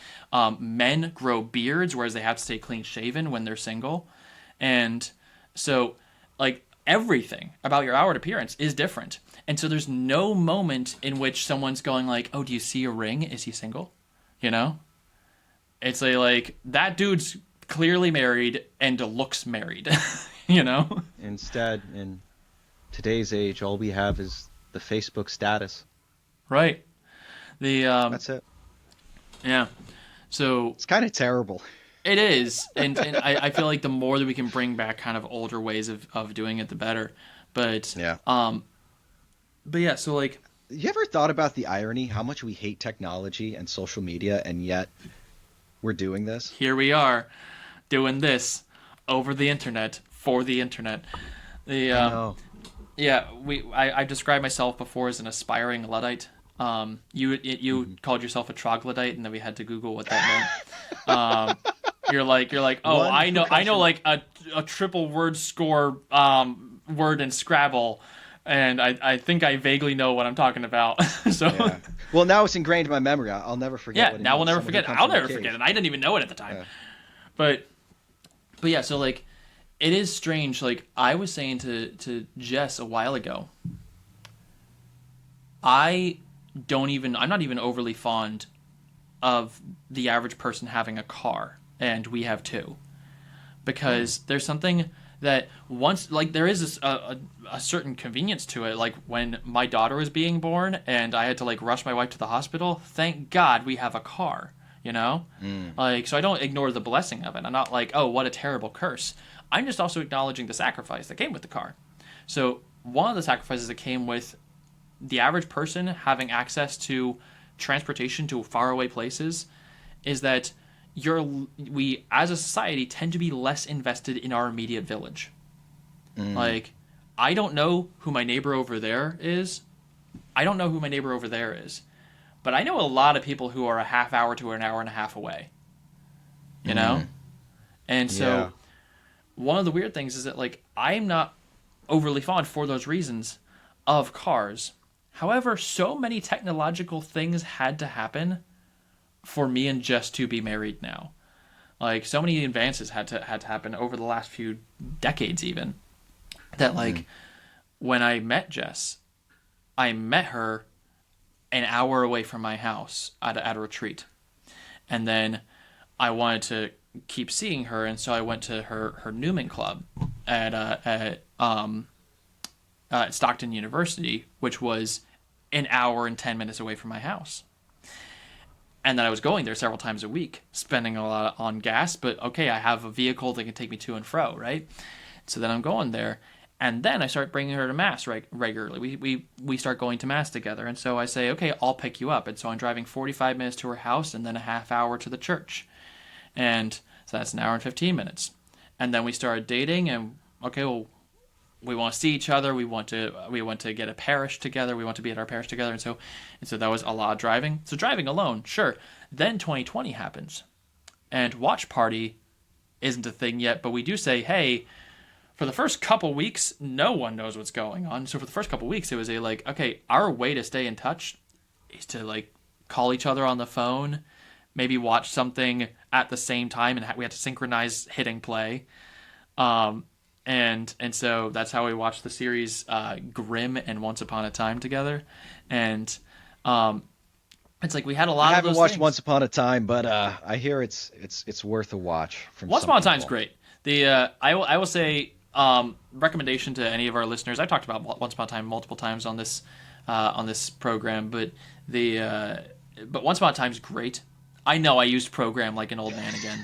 Men grow beards, whereas they have to stay clean-shaven when they're single. And so, like, everything about your outward appearance is different. And so there's no moment in which someone's going like, oh, do you see a ring? Is he single? You know? It's like that dude's clearly married and looks married, you know? Instead, in today's age, all we have is the Facebook status. Right. That's it. Yeah. So it's kind of terrible. It is. And I feel like the more that we can bring back kind of older ways of doing it, the better. But yeah. But yeah, so like, you ever thought about the irony, how much we hate technology and social media, and yet we're doing this? Here we are doing this over the internet for the internet. I know. Yeah, I described myself before as an aspiring Luddite. You called yourself a troglodyte, and then we had to Google what that meant. You're like, oh, I know like a triple word score word in Scrabble, and I think I vaguely know what I'm talking about. So yeah. Well, now it's ingrained in my memory. I'll never forget. Yeah, now we'll never forget. I'll never forget it. I didn't even know it at the time. Yeah. But yeah, so like, it is strange. Like I was saying to Jess a while ago, I'm not even overly fond of the average person having a car, and we have two, because there's something that once, like, there is a certain convenience to it. Like when my daughter was being born and I had to like rush my wife to the hospital, thank God we have a car, you know? Like, so I don't ignore the blessing of it. I'm not like, oh, what a terrible curse. I'm just also acknowledging the sacrifice that came with the car. So one of the sacrifices that came with the average person having access to transportation to faraway places is that we as a society tend to be less invested in our immediate village. Like, I don't know who my neighbor over there is. But I know a lot of people who are a half hour to an hour and a half away. You know? And so one of the weird things is that, like, I'm not overly fond, for those reasons, of cars. However, so many technological things had to happen for me and Jess to be married now. Like, so many advances had to happen over the last few decades even, that like, when I met Jess, I met her an hour away from my house at a retreat. And then I wanted to keep seeing her, and so I went to her Newman Club at Stockton University, which was an hour and 10 minutes away from my house. And then I was going there several times a week, spending a lot on gas, but okay, I have a vehicle that can take me to and fro, right? So then I'm going there, and then I start bringing her to Mass regularly. We start going to Mass together, and so I say, okay, I'll pick you up. And so I'm driving 45 minutes to her house and then a half hour to the church. And so that's an hour and 15 minutes. And then we started dating, and okay, well, we want to see each other. We want to get a parish together. We want to be at our parish together. And so that was a lot of driving. So driving alone, sure. Then 2020 happens, and watch party isn't a thing yet. But we do say, hey, for the first couple weeks, no one knows what's going on. So for the first couple weeks, it was okay, our way to stay in touch is to like call each other on the phone, maybe watch something at the same time, and we had to synchronize hitting play. And so that's how we watched the series Grimm and Once Upon a Time together. And it's like we had a lot of those things. I haven't watched Once Upon a Time, but I hear it's worth a watch. From Once Upon a Time's great. I will say recommendation to any of our listeners. I've talked about Once Upon a Time multiple times on this program, but Once Upon a Time's great. I know I used program like an old man again,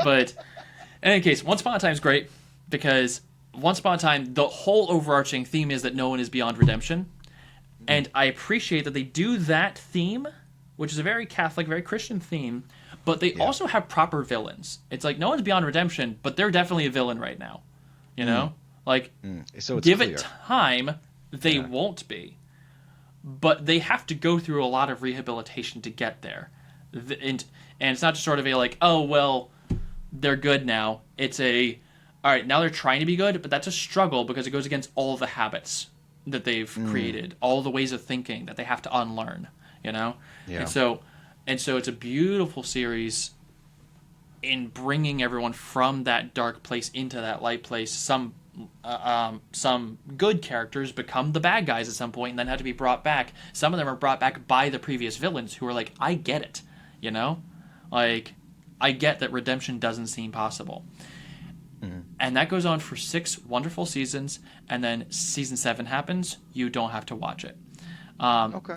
but in any case, Once Upon a Time is great because Once Upon a Time, the whole overarching theme is that no one is beyond redemption. And I appreciate that they do that theme, which is a very Catholic, very Christian theme, but they also have proper villains. It's like no one's beyond redemption, but they're definitely a villain right now. You know? So give it time, they won't be. But they have to go through a lot of rehabilitation to get there. And it's not just sort of a like, oh, well, they're good now. It's all right, now they're trying to be good, but that's a struggle because it goes against all the habits that they've created, all the ways of thinking that they have to unlearn, you know? Yeah. And so it's a beautiful series in bringing everyone from that dark place into that light place. Some good characters become the bad guys at some point and then have to be brought back. Some of them are brought back by the previous villains who are like, I get it, you know? Like, I get that redemption doesn't seem possible. And that goes on for 6 wonderful seasons, and then season 7 happens. You don't have to watch it.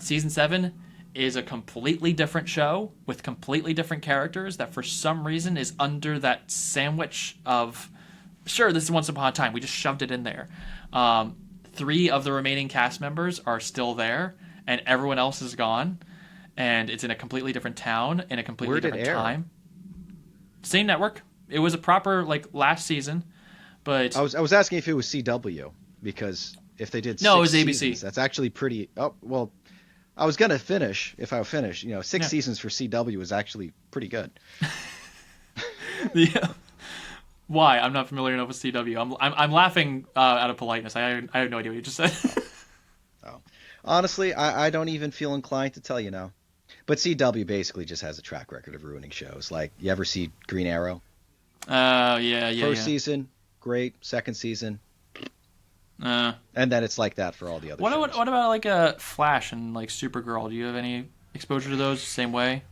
Season 7 is a completely different show with completely different characters that for some reason is under that sandwich of, sure, this is Once Upon a Time. We just shoved it in there. 3 of the remaining cast members are still there, and everyone else is gone. And it's in a completely different town, in a completely different time. Same network. It was a proper last season, but I was asking if it was CW because if they did it was ABC. Seasons, that's actually pretty. Oh well, I was gonna finish if I finish. 6 seasons for CW is actually pretty good. Yeah. Why? I'm not familiar enough with CW. I'm laughing out of politeness. I have no idea what you just said. Oh, honestly, I don't even feel inclined to tell you now. But CW basically just has a track record of ruining shows. Like, you ever see Green Arrow? Yeah. First season, great. Second season, and then it's like that for all the other shows. What about Flash and Supergirl? Do you have any exposure to those the same way?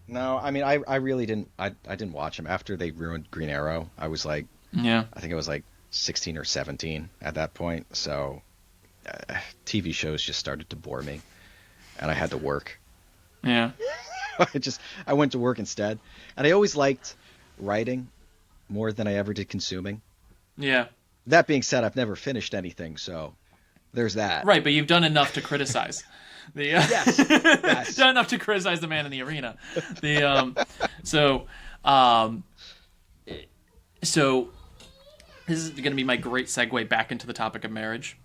No, I mean I really didn't. I didn't watch them after they ruined Green Arrow. I was I think it was 16 or 17 at that point. So TV shows just started to bore me, and I had to work. Yeah. I went to work instead, and I always liked writing more than I ever did consuming. Yeah. That being said, I've never finished anything, so there's that. Right, but you've done enough to criticize. Yes. Done enough to criticize the man in the arena. So this is going to be my great segue back into the topic of marriage.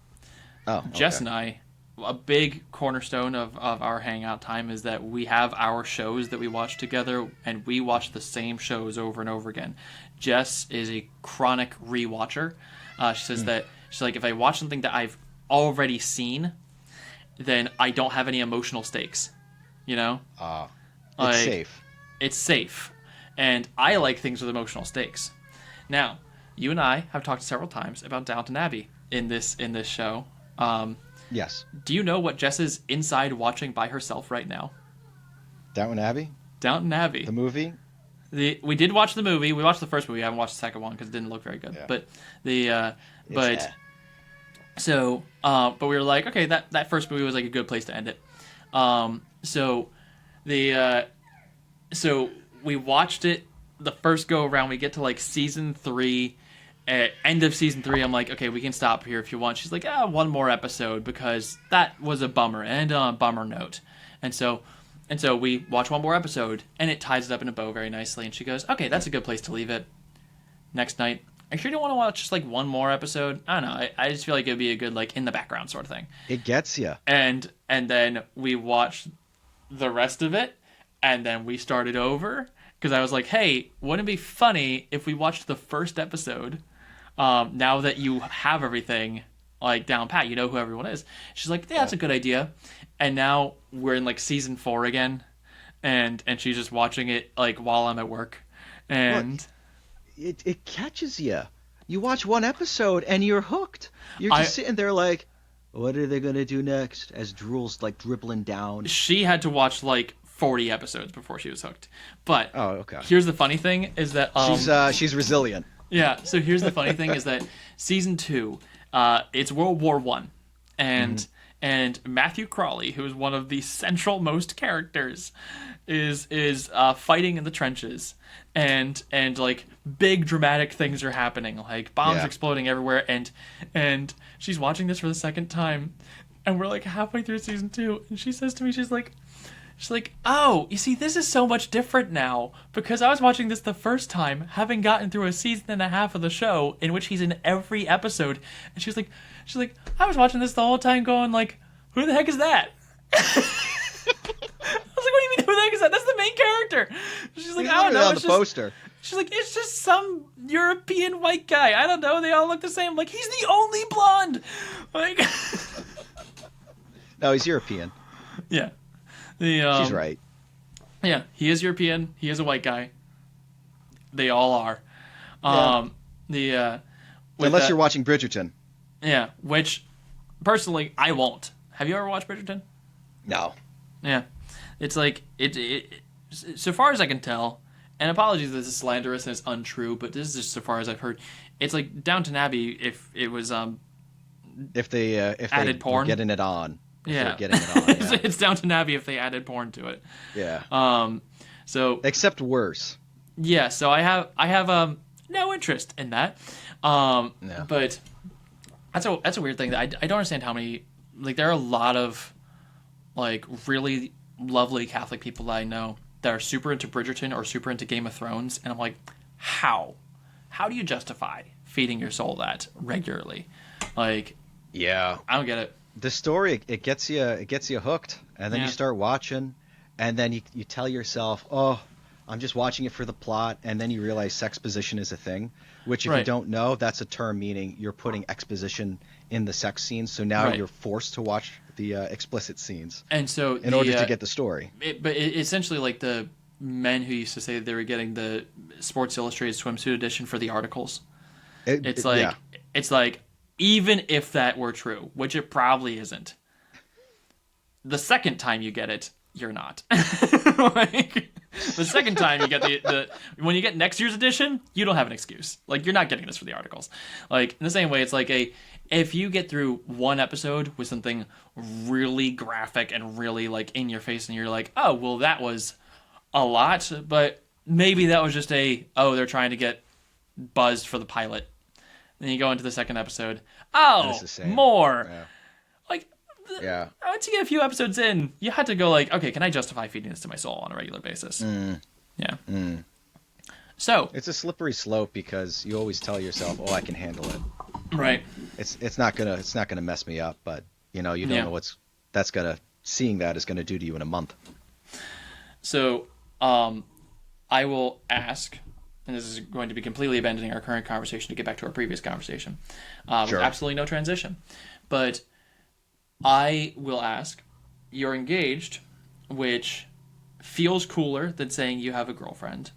Oh, okay. Jess and I, a big cornerstone of our hangout time is that we have our shows that we watch together, and we watch the same shows over and over again. Jess is a chronic rewatcher. She says that she's like, if I watch something that I've already seen, then I don't have any emotional stakes. You know? It's safe. It's safe. And I like things with emotional stakes. Now, you and I have talked several times about Downton Abbey in this show. Yes. Do you know what Jess is inside watching by herself right now? Downton Abbey? Downton Abbey. The movie? We did watch the movie. We watched the first movie. I haven't watched the second one because it didn't look very good. Yeah. But we were like, okay, that first movie was a good place to end it. So we watched it the first go around. We get to season 3. At end of season 3, I'm like, okay, we can stop here if you want. She's like, one more episode because that was a bummer. And on a bummer note. And so we watch one more episode, and it ties it up in a bow very nicely. And she goes, okay, that's a good place to leave it. Next night, I sure don't want to watch just one more episode. I don't know. I just feel like it would be a good in the background sort of thing. It gets you. And then we watched the rest of it, and then we started over because I was like, hey, wouldn't it be funny if we watched the first episode? Now that you have everything down pat, you know who everyone is. She's like, yeah, that's a good idea. And now we're in season 4 again, and she's just watching it like while I'm at work, and it catches you. You watch one episode and you're hooked. You're just sitting there like, what are they gonna do next? As drool's like dribbling down. She had to watch like 40 episodes before she was hooked. But okay. Here's the funny thing is that she's resilient. Yeah. So here's the funny thing is that season 2, it's World War I, and Matthew Crawley, who is one of the central most characters, is fighting in the trenches, and like big dramatic things are happening, like bombs exploding everywhere, and she's watching this for the second time, and we're like halfway through season 2, and she says to me, she's like, oh, you see, this is so much different now, because I was watching this the first time, having gotten through a season and a half of the show in which he's in every episode, and she's like, I was watching this the whole time going like, who the heck is that? I was like, what do you mean, who the heck is that? That's the main character. She's like, I don't know. On the poster. She's like, it's just some European white guy. I don't know. They all look the same. Like, he's the only blonde. Like, no, he's European. Yeah. She's right. Yeah, he is European. He is a white guy. They all are. Unless you're watching Bridgerton. Yeah, which, personally, I won't. Have you ever watched Bridgerton? No. Yeah. It's like, so far as I can tell, and apologies if this is slanderous and it's untrue, but this is just so far as I've heard, it's like Downton Abbey if it was if they added porn. Getting it on. Yeah. Getting it on, yeah. It's Downton Abbey if they added porn to it. Yeah. So except worse. Yeah, so I have no interest in that. No. But that's a weird thing. I don't understand how many, like, there are a lot of like really lovely Catholic people that I know that are super into Bridgerton or super into Game of Thrones, and I'm like, how do you justify feeding your soul that regularly? Like, yeah, I don't get it. The story, it gets you hooked, and then you start watching, and then you tell yourself, oh, I'm just watching it for the plot, and then you realize sexposition is a thing, which if you don't know, that's a term meaning you're putting exposition in the sex scenes, so now you're forced to watch the explicit scenes, and so in order to get the story. But essentially, like the men who used to say that they were getting the Sports Illustrated swimsuit edition for the articles, it's like even if that were true, which it probably isn't, the second time you get it, you're not. Like, the second time you get the when you get next year's edition, you don't have an excuse. Like, you're not getting this for the articles. Like, in the same way, it's like if you get through one episode with something really graphic and really like in your face, and you're like, oh, well, that was a lot, but maybe that was just they're trying to get buzzed for the pilot. Then you go into the second episode. Oh, more. Yeah. Like, once you get a few episodes in, you had to go like, okay, can I justify feeding this to my soul on a regular basis? Yeah. So it's a slippery slope because you always tell yourself, oh, I can handle it. Right. It's not gonna mess me up, but you don't know seeing that is gonna do to you in a month. So, I will ask, and this is going to be completely abandoning our current conversation to get back to our previous conversation, with absolutely no transition. But I will ask, you're engaged, which feels cooler than saying you have a girlfriend,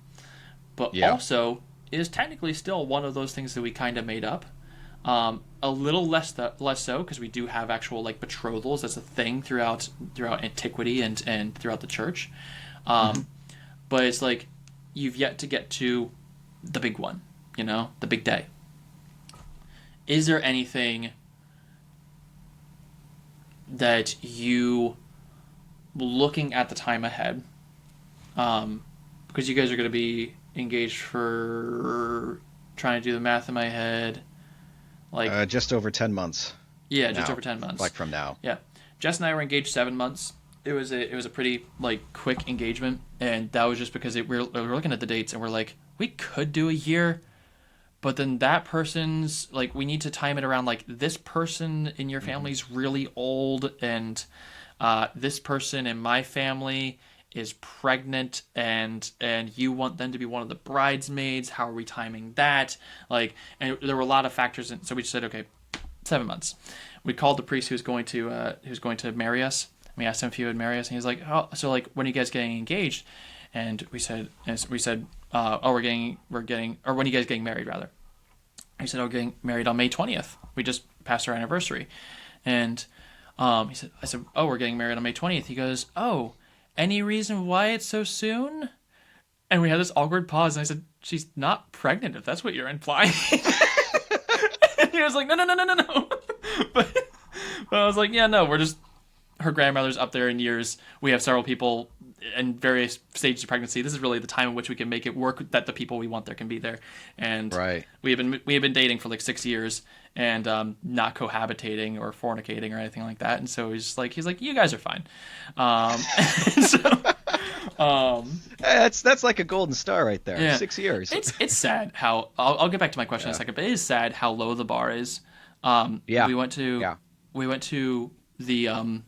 but also is technically still one of those things that we kind of made up. A little less so, because we do have actual like betrothals as a thing throughout antiquity and throughout the church. But it's like you've yet to get to the big one, the big day. Is there anything that you, looking at the time ahead, because you guys are going to be engaged for, trying to do the math in my head, like just over 10 months. Yeah, just over 10 months. Like from now. Yeah. Jess and I were engaged 7 months. It was a pretty like quick engagement, and that was just because we're looking at the dates and we're like, we could do a year, but then that person's like, we need to time it around like this person in your family's really old, and this person in my family is pregnant, and you want them to be one of the bridesmaids. How are we timing that? Like, and there were a lot of factors, and so we just said, okay, 7 months. We called the priest who's going to marry us, We asked him if he would marry us, and he's like, "Oh, so like when are you guys getting engaged?" And we said, "Oh, we're getting, or when are you guys getting married, rather?" He said, "Oh, we're getting married on May 20th. We just passed our anniversary." And I said, "Oh, we're getting married on May 20th." He goes, "Oh, any reason why it's so soon?" And we had this awkward pause, and I said, "She's not pregnant, if that's what you're implying." And he was like, "No, no, no, no, no, no." But I was like, "Yeah, no, we're just, her grandmother's up there in years. We have several people in various stages of pregnancy. This is really the time in which we can make it work that the people we want there can be there." And Right. we have been dating for like 6 years and not cohabitating or fornicating or anything like that. And so he's like, "You guys are fine." That's like a golden star right there. Yeah. 6 years. It's sad how I'll get back to my question in a second, but it is sad how low the bar is. Yeah. We went to the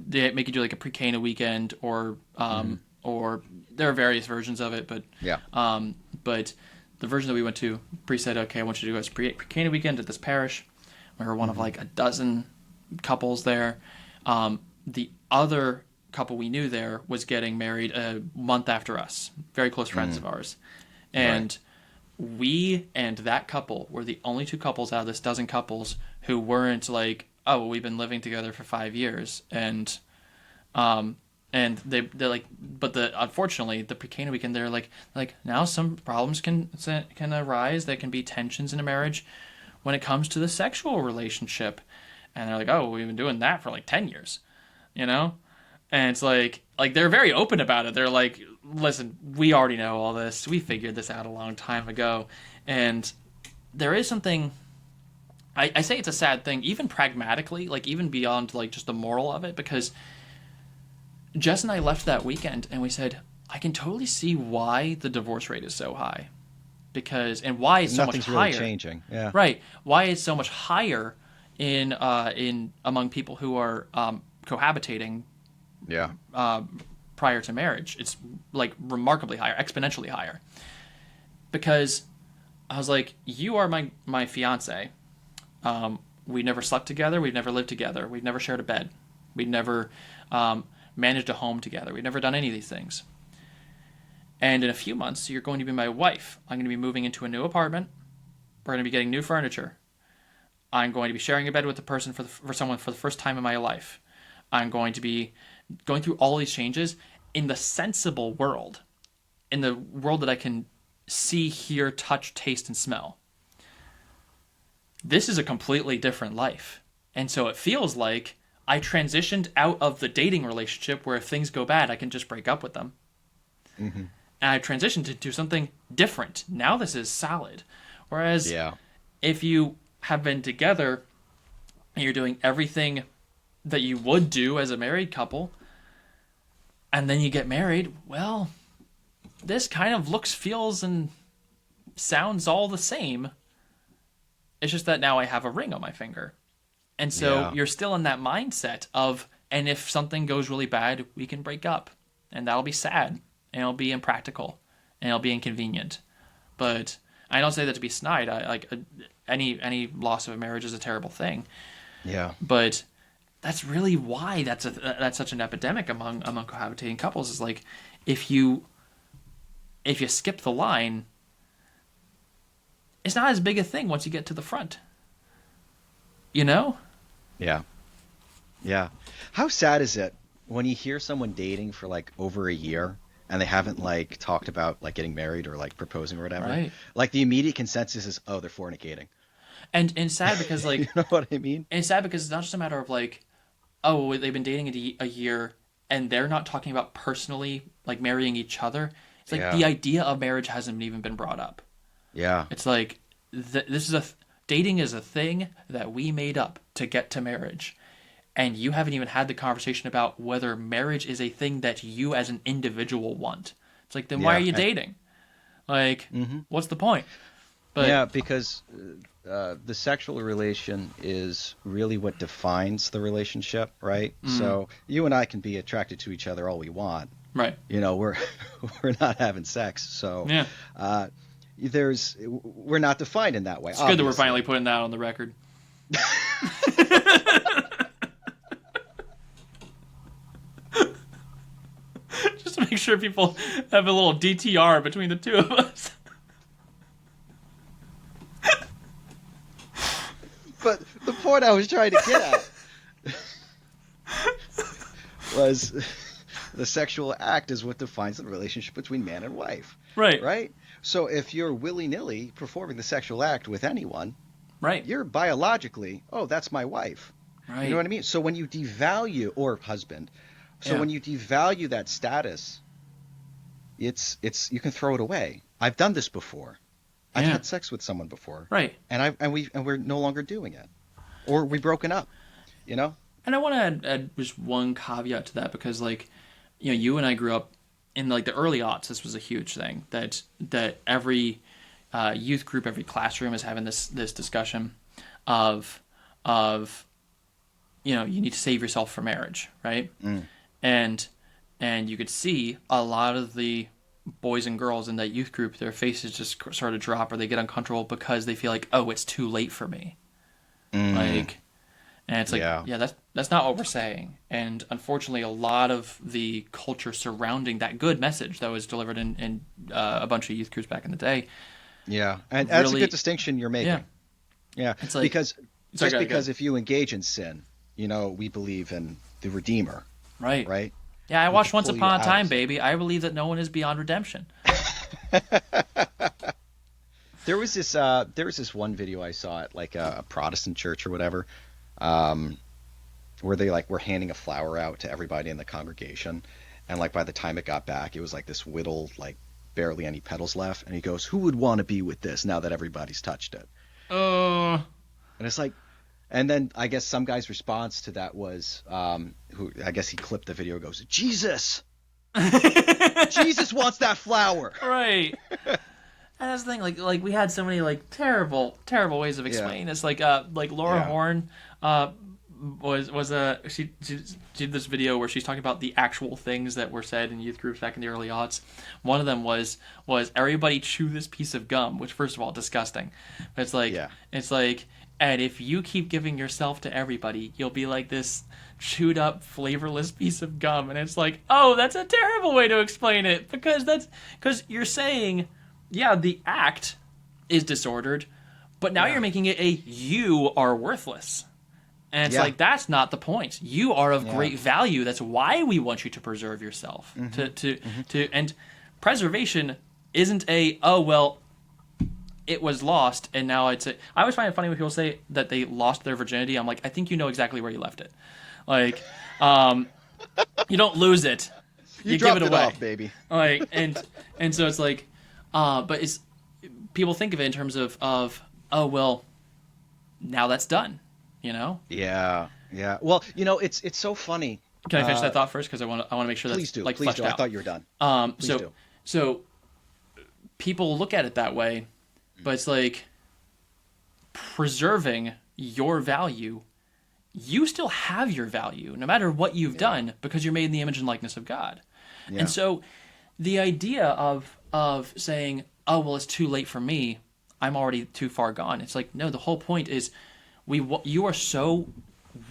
they make you do like a pre-Cana weekend or there are various versions of it, but Yeah. but the version that we went to, Bree said, "Okay, I want you to do a pre-Cana weekend at this parish." We were one of like a dozen couples there. The other couple we knew there was getting married a month after us, very close friends of ours, and we and that couple were the only two couples out of this dozen couples who weren't like, "Oh, well, we've been living together for 5 years," and they're like, but unfortunately the pre-Cana weekend, they're like now some problems can arise. There can be tensions in a marriage when it comes to the sexual relationship, and they're like, "Oh, we've been doing that for like 10 years," you know. And it's like they're very open about it. They're like, "Listen, we already know all this. We figured this out a long time ago." And there is something, I say it's a sad thing, even pragmatically, like even beyond like just the moral of it, because Jess and I left that weekend and we said, I can totally see why the divorce rate is so high, and why it's so much higher. Nothing's really changing. Yeah. Right. Why it's so much higher in among people who are cohabitating. Yeah. Prior to marriage. It's like remarkably higher, exponentially higher. Because I was like, "You are my fiance. We never slept together. We've never lived together. We've never shared a bed. We've never managed a home together. We've never done any of these things. And in a few months, you're going to be my wife. I'm going to be moving into a new apartment. We're going to be getting new furniture. I'm going to be sharing a bed with a person for someone for the first time in my life. I'm going to be going through all these changes in the sensible world, in the world that I can see, hear, touch, taste, and smell. This is a completely different life." And so it feels like I transitioned out of the dating relationship where if things go bad, I can just break up with them. Mm-hmm. And I transitioned into something different. Now this is solid. Whereas if you have been together and you're doing everything that you would do as a married couple, and then you get married, well, this kind of looks, feels, and sounds all the same. It's just that now I have a ring on my finger. And so you're still in that mindset of, and if something goes really bad, we can break up. And that'll be sad. And it'll be impractical. And it'll be inconvenient. But I don't say that to be snide. Any loss of a marriage is a terrible thing. Yeah. But that's really why that's such an epidemic among cohabitating couples, is like if you skip the line, it's not as big a thing once you get to the front. You know? Yeah. Yeah. How sad is it when you hear someone dating for like over a year and they haven't like talked about like getting married or like proposing or whatever? Right. Like the immediate consensus is, "Oh, they're fornicating." And sad because like you know what I mean? And it's sad because it's not just a matter of like, oh, they've been dating a year and they're not talking about personally like marrying each other. It's like the idea of marriage hasn't even been brought up. Yeah. It's like this is dating is a thing that we made up to get to marriage. And you haven't even had the conversation about whether marriage is a thing that you as an individual want. It's like, then why are you dating? Like, what's the point? But because the sexual relation is really what defines the relationship, right? So you and I can be attracted to each other all we want. Right. You know, we're not having sex. So we're not defined in that way. It's good that we're finally putting that on the record. make sure people have a little DTR between the two of us. But the point I was trying to get at was the sexual act is what defines the relationship between man and wife. Right. Right? So if you're willy-nilly performing the sexual act with anyone, right, you're biologically, oh, that's my wife. Right. You know what I mean? So when you devalue, or husband, when you devalue that status, it's you can throw it away. I've done this before. I've had sex with someone before. Right. And we're no longer doing it. Or we've broken up, you know? And I want to add just one caveat to that, because, like, you know, you and I grew up in, like, the early aughts. This was a huge thing that every youth group, every classroom is having this discussion of you know, you need to save yourself for marriage, right? And you could see a lot of the boys and girls in that youth group, their faces just sort of drop, or they get uncomfortable because they feel like, oh, it's too late for me. Like, and it's like, yeah, that's not what we're saying. And unfortunately, a lot of the culture surrounding that good message that was delivered in a bunch of youth groups back in the day. Yeah, and that's a good distinction you're making. Yeah, it's like, because if you engage in sin, you know, we believe in the Redeemer. Right. Right. Yeah, I watched Once Upon a Time, baby. I believe that no one is beyond redemption. There was this one video I saw at, like, a Protestant church or whatever, where they, like, were handing a flower out to everybody in the congregation, and, like, by the time it got back, it was like this whittled, like, barely any petals left, and he goes, "Who would want to be with this now that everybody's touched it?" And it's like, and then I guess some guy's response to that was, who I guess he clipped the video, goes, "Jesus, Jesus wants that flower." Right. And that's the thing, like we had so many, like, terrible ways of explaining this. Like Laura Horn she did this video where she's talking about the actual things that were said in youth groups back in the early aughts. One of them was everybody chew this piece of gum, which, first of all, disgusting. But it's like, and if you keep giving yourself to everybody, you'll be like this chewed up, flavorless piece of gum. And it's like, oh, that's a terrible way to explain it, because you're saying, yeah, the act is disordered, but now you're making it you are worthless. And it's like, that's not the point. You are of great value. That's why we want you to preserve yourself. And preservation isn't oh, well, it was lost, and now it's I always find it funny when people say that they lost their virginity. I'm like, I think you know exactly where you left it. Like, you don't lose it. You give it away, off, baby. Like, and so it's like, but it's, people think of it in terms of oh, well, now that's done, you know? Yeah. Well, you know, it's so funny. Can I finish that thought first? Because I want to make sure that's like fleshed out. I thought you were done. So people look at it that way, but it's like, preserving your value. You still have your value, no matter what you've done, because you're made in the image and likeness of God. Yeah. And so the idea of saying, oh, well, it's too late for me, I'm already too far gone. It's like, no, the whole point is you are so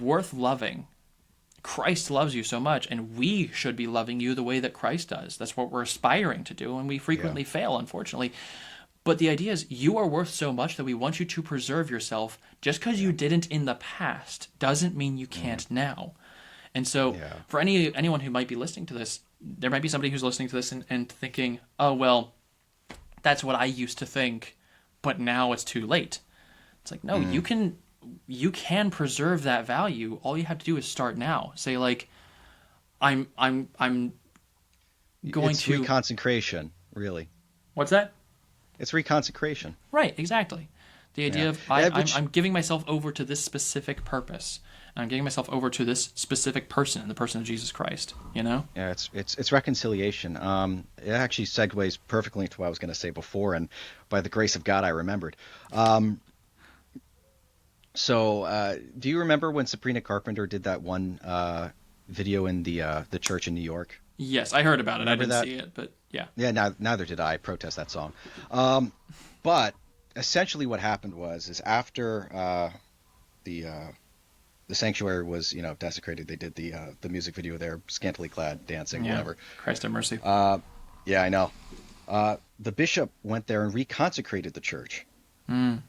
worth loving. Christ loves you so much, and we should be loving you the way that Christ does. That's what we're aspiring to do, and we frequently fail, unfortunately. But the idea is, you are worth so much that we want you to preserve yourself. Just because you didn't in the past doesn't mean you can't now. And so for anyone who might be listening to this, there might be somebody who's listening to this and thinking, oh, well, that's what I used to think, but now it's too late. It's like, no, you can preserve that value. All you have to do is start now. Say, like, I'm going it's to reconsecration, really. What's that? It's reconsecration. Right, exactly. The idea of I'm giving myself over to this specific purpose. I'm giving myself over to this specific person, the person of Jesus Christ, you know? Yeah, it's reconciliation. It actually segues perfectly into what I was going to say before, and by the grace of God, I remembered. So, do you remember when Sabrina Carpenter did that one video in the church in New York? Yes, I heard about it. I didn't see it, but yeah. Yeah, neither did I. Protest that song. But essentially what happened was after the the sanctuary was, desecrated. They did the music video there, scantily clad, dancing, Yeah. whatever. Christ have mercy. Yeah, I know. The bishop went there and reconsecrated the church, Mm.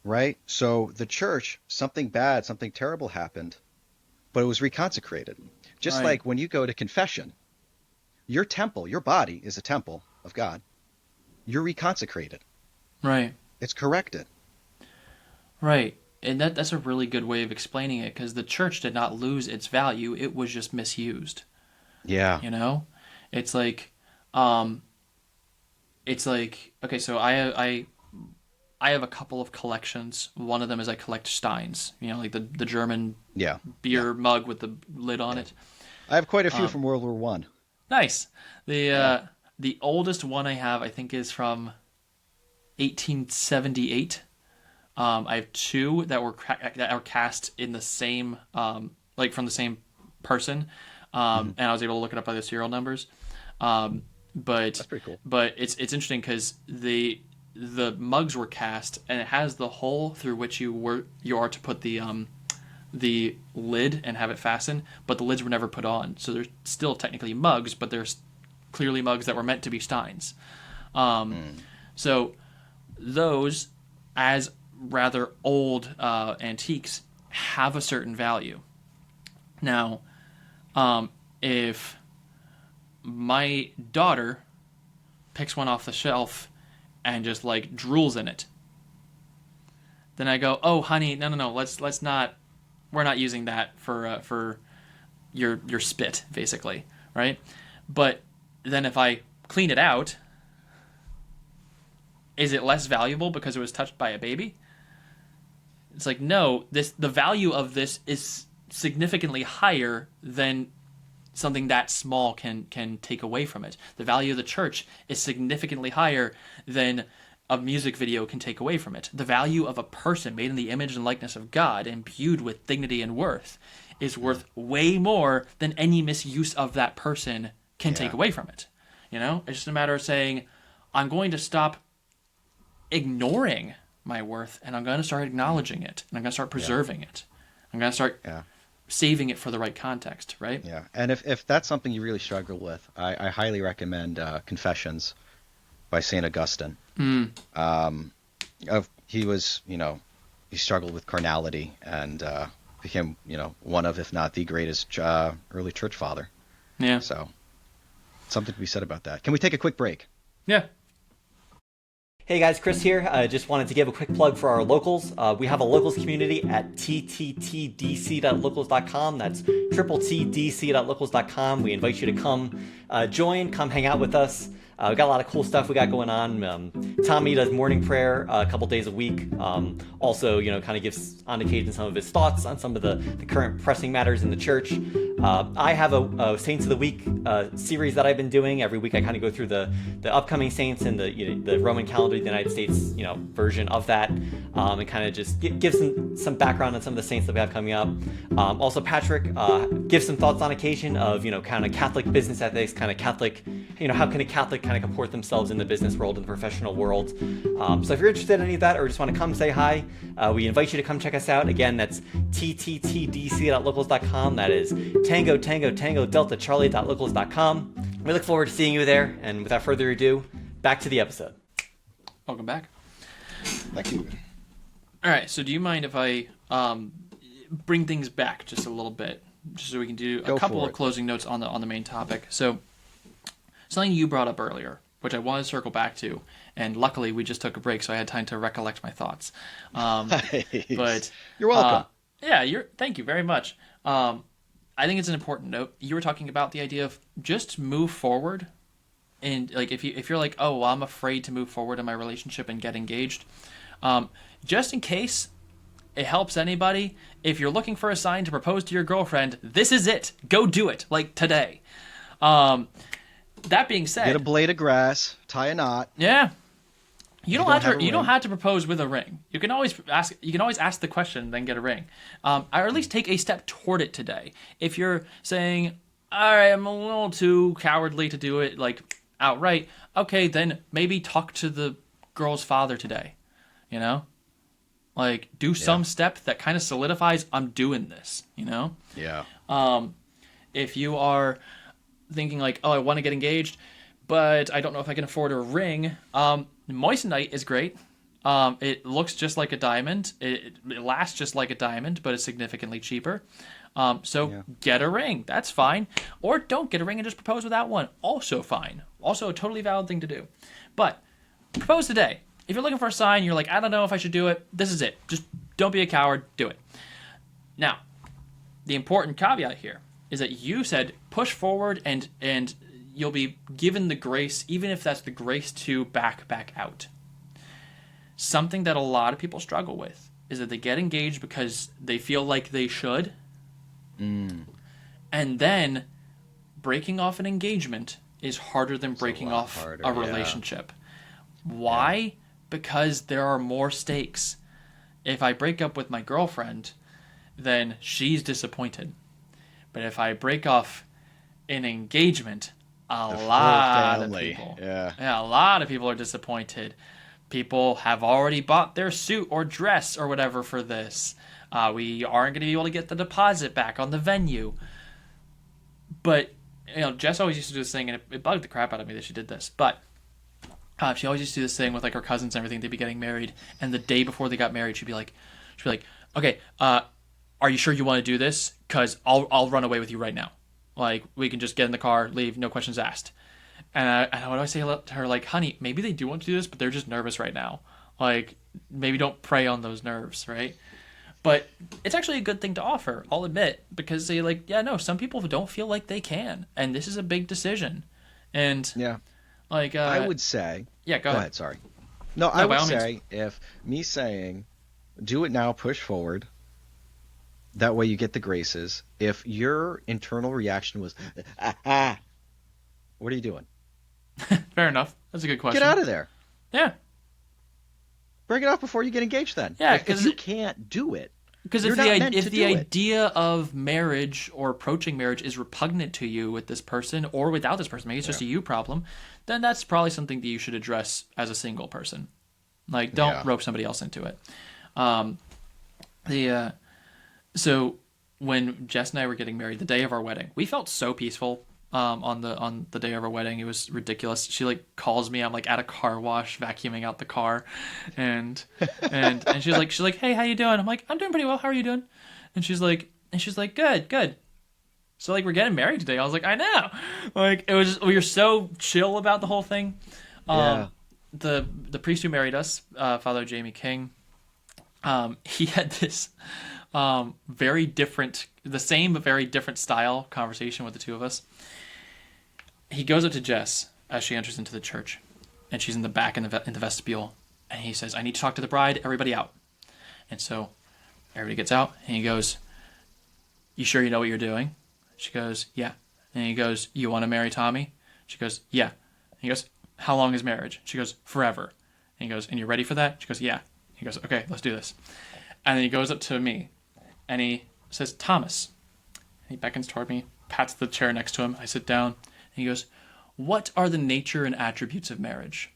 right? So the church, something bad, something terrible happened, but it was reconsecrated. Just Right. like when you go to confession, your temple, your body is a temple of God. You're reconsecrated. Right. It's corrected. Right. And that's a really good way of explaining it, because the church did not lose its value. It was just misused. Yeah. You know? It's like, um, okay, so I have a couple of collections. One of them is I collect Steins, like the German Yeah. beer mug with the lid on Yeah. it. I have quite a few from World War One. Nice. The Yeah. the oldest one I have, I think, is from 1878. I have two that were cast in the same, like from the same person, and I was able to look it up by the serial numbers. But That's pretty cool. But it's interesting because the mugs were cast, and it has the hole through which you are to put the lid and have it fasten, but the lids were never put on, so they're still technically mugs, but there's clearly mugs that were meant to be Steins. So those, as rather old antiques, have a certain value. Now, if my daughter picks one off the shelf and just like drools in it, then I go, "Oh, honey, no, let's not. We're not using that for your spit, basically, right?" But then if I clean it out, is it less valuable because it was touched by a baby? It's like, no, the value of this is significantly higher than something that small can take away from it. The value of the church is significantly higher than a music video can take away from it. The value of a person made in the image and likeness of God, imbued with dignity and worth, is worth way more than any misuse of that person can take away from it. It's just a matter of saying, I'm going to stop ignoring my worth, and I'm going to start acknowledging it, and I'm going to start preserving it. I'm going to start saving it for the right context, right? Yeah. And if that's something you really struggle with, I highly recommend Confessions by St. Augustine. He was, he struggled with carnality and became, one of, if not the greatest early church father. Yeah. So something to be said about that. Can we take a quick break? Yeah. Hey guys, Chris here. I just wanted to give a quick plug for our locals. We have a locals community at tttdc.locals.com. That's tttdc.locals.com. We invite you to come join, come hang out with us. We got a lot of cool stuff we got going on. Tommy does morning prayer a couple days a week. Also, kind of gives on occasion some of his thoughts on some of the current pressing matters in the church. I have a Saints of the Week series that I've been doing. Every week I kind of go through the upcoming saints and the Roman calendar of the United States, version of that, and kind of just give some background on some of the saints that we have coming up. Also, Patrick gives some thoughts on occasion of, kind of Catholic business ethics, kind of Catholic, how can a Catholic kind of comport themselves in the business world and the professional world. So if you're interested in any of that or just want to come say hi, we invite you to come check us out. Again, that's tttdc.locals.com. That is Tango Tango Tango Delta Charlie.locals.com. We look forward to seeing you there. And without further ado, back to the episode. Welcome back. Thank you. All right. So do you mind if I bring things back just a little bit, just so we can do a couple of closing notes on the main topic? So something you brought up earlier, which I want to circle back to, and luckily we just took a break, so I had time to recollect my thoughts. Nice. But you're welcome. Thank you very much. I think it's an important note. You were talking about the idea of just move forward, and like if you're like, oh, well, I'm afraid to move forward in my relationship and get engaged, just in case it helps anybody, if you're looking for a sign to propose to your girlfriend, this is it. Go do it, like today. That being said, get a blade of grass, tie a knot. Yeah, you don't have to propose with a ring. You can always ask. You can always ask the question, then get a ring, or at least take a step toward it today. If you're saying, "All right, I'm a little too cowardly to do it," like outright, okay, then maybe talk to the girl's father today. Like, do some step that kind of solidifies I'm doing this, you know? Yeah. If you are thinking like, oh, I want to get engaged, but I don't know if I can afford a ring, moissanite is great. It looks just like a diamond. It lasts just like a diamond, but it's significantly cheaper. So get a ring. That's fine. Or don't get a ring and just propose without one. Also fine. Also a totally valid thing to do. But propose today. If you're looking for a sign, you're like, I don't know if I should do it. This is it. Just don't be a coward. Do it. Now, the important caveat here is that you said push forward and you'll be given the grace, even if that's the grace to back out. Something that a lot of people struggle with is that they get engaged because they feel like they should. And then breaking off an engagement is harder than breaking off a relationship. Why? Yeah. Because there are more stakes. If I break up with my girlfriend, then she's disappointed. But if I break off an engagement, a lot of people, a lot of people are disappointed. People have already bought their suit or dress or whatever for this. We aren't going to be able to get the deposit back on the venue. But, you know, Jess always used to do this thing, and it bugged the crap out of me that she did this. But she always used to do this thing with like her cousins and everything. They'd be getting married, and the day before they got married, she'd be like, okay, are you sure you want to do this? Because I'll run away with you right now. Like, we can just get in the car, leave, no questions asked. And I would always say to her, like, honey, maybe they do want to do this, but they're just nervous right now. Like, maybe don't prey on those nerves, right? But it's actually a good thing to offer, I'll admit, because they some people don't feel like they can, and this is a big decision. And like, I would say, go ahead. Sorry. No, I would say if me saying, do it now, push forward. That way you get the graces. If your internal reaction was, what are you doing? Fair enough. That's a good question. Get out of there. Yeah. Break it off before you get engaged then. Yeah, because you can't do it. Because if the idea of marriage or approaching marriage is repugnant to you with this person or without this person, maybe it's just a you problem, then that's probably something that you should address as a single person. Like, don't rope somebody else into it. So when Jess and I were getting married, the day of our wedding, we felt so peaceful. On the day of our wedding, it was ridiculous. She like calls me. I'm like at a car wash vacuuming out the car, and she's like, hey, how you doing? I'm like, I'm doing pretty well. How are you doing? And she's like, good. So like, we're getting married today. I was like, I know. Like, it was we were so chill about the whole thing. The priest who married us, Father Jamie King, he had this very different style conversation with the two of us. He goes up to Jess as she enters into the church, and she's in the back in the vestibule, and he says, I need to talk to the bride, everybody out. And so everybody gets out, and he goes, you sure you know what you're doing? She goes, yeah. And he goes, you want to marry Tommy? She goes, yeah. And he goes, how long is marriage? She goes, forever. And he goes, and you're ready for that? She goes, yeah. He goes, okay, let's do this. And then he goes up to me, and he says, Thomas. And he beckons toward me, pats the chair next to him. I sit down, and he goes, what are the nature and attributes of marriage?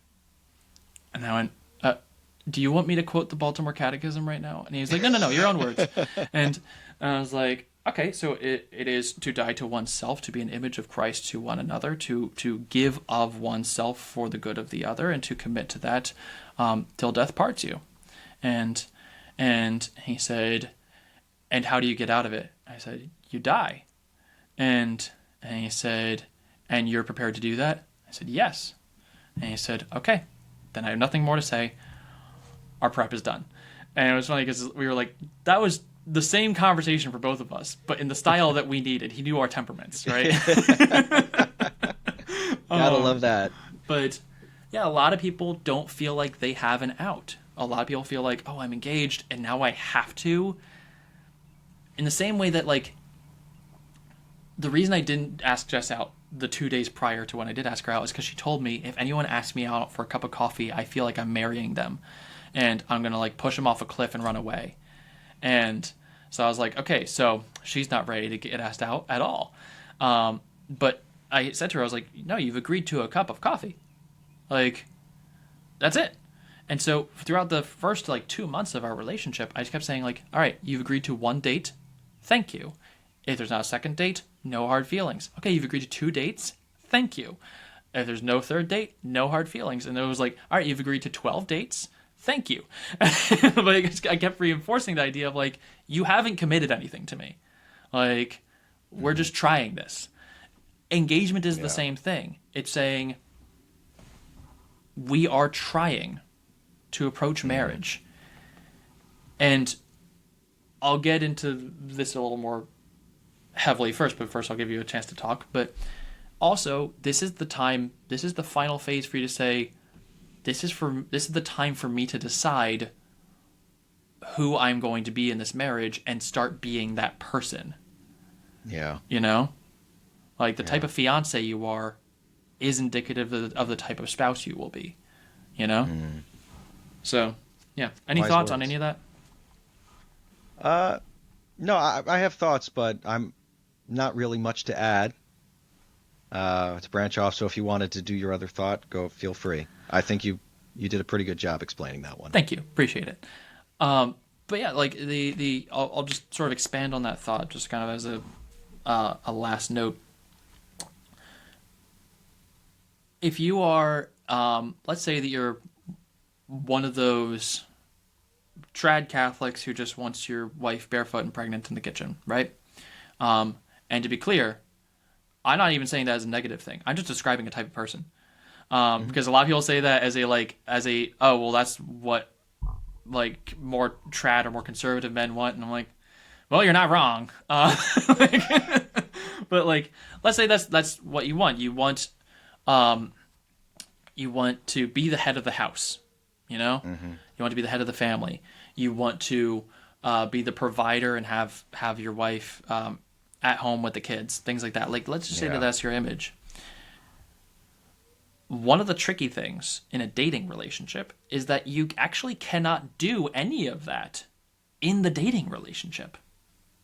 And I went, do you want me to quote the Baltimore Catechism right now? And he's like, no, your own words. And I was like, okay, so it is to die to oneself, to be an image of Christ to one another, to give of oneself for the good of the other, and to commit to that till death parts you. And he said, and how do you get out of it? I said, you die. And he said, and you're prepared to do that? I said, yes. And he said, okay, then I have nothing more to say. Our prep is done. And it was funny because we were like, that was the same conversation for both of us, but in the style that we needed. He knew our temperaments, right? Gotta love that. But yeah, a lot of people don't feel like they have an out. A lot of people feel like, oh, I'm engaged and now I have to. In the same way that, like, the reason I didn't ask Jess out the 2 days prior to when I did ask her out is because she told me, if anyone asks me out for a cup of coffee, I feel like I'm marrying them. And I'm going to, like, push them off a cliff and run away. And so I was like, okay, so she's not ready to get asked out at all. But I said to her, I was like, no, you've agreed to a cup of coffee. Like, that's it. And so throughout the first like 2 months of our relationship, I just kept saying like, all right, you've agreed to 1 date. Thank you. If there's not a second date, no hard feelings. Okay, you've agreed to 2 dates. Thank you. If there's no third date, no hard feelings. And it was like, all right, you've agreed to 12 dates. Thank you. But I kept reinforcing the idea of like, you haven't committed anything to me. Like, we're just trying this. Engagement is the same thing. It's saying we are trying to approach marriage. And I'll get into this a little more heavily first, but first I'll give you a chance to talk. But also, this is the time, this is the final phase for you to say, this is the time for me to decide who I'm going to be in this marriage and start being that person. Yeah. You know? Like, the type of fiance you are is indicative of the type of spouse you will be. You know? So, yeah. Any thoughts on any of that? No, I have thoughts, but I'm not really much to add. To branch off, so if you wanted to do your other thought, feel free. I think you did a pretty good job explaining that one. Thank you. Appreciate it. But yeah, like I'll just sort of expand on that thought, just kind of as a last note. If you are, let's say that you're one of those trad Catholics who just wants your wife barefoot and pregnant in the kitchen, right? And to be clear, I'm not even saying that as a negative thing. I'm just describing a type of person. Because a lot of people say that as oh, well, that's what like more trad or more conservative men want. And I'm like, well, you're not wrong. But like, let's say that's what you want. You want to be the head of the house, you know? You want to be the head of the family. You want to be the provider and have your wife at home with the kids, things like that. Like, let's just say that that's your image. One of the tricky things in a dating relationship is that you actually cannot do any of that in the dating relationship.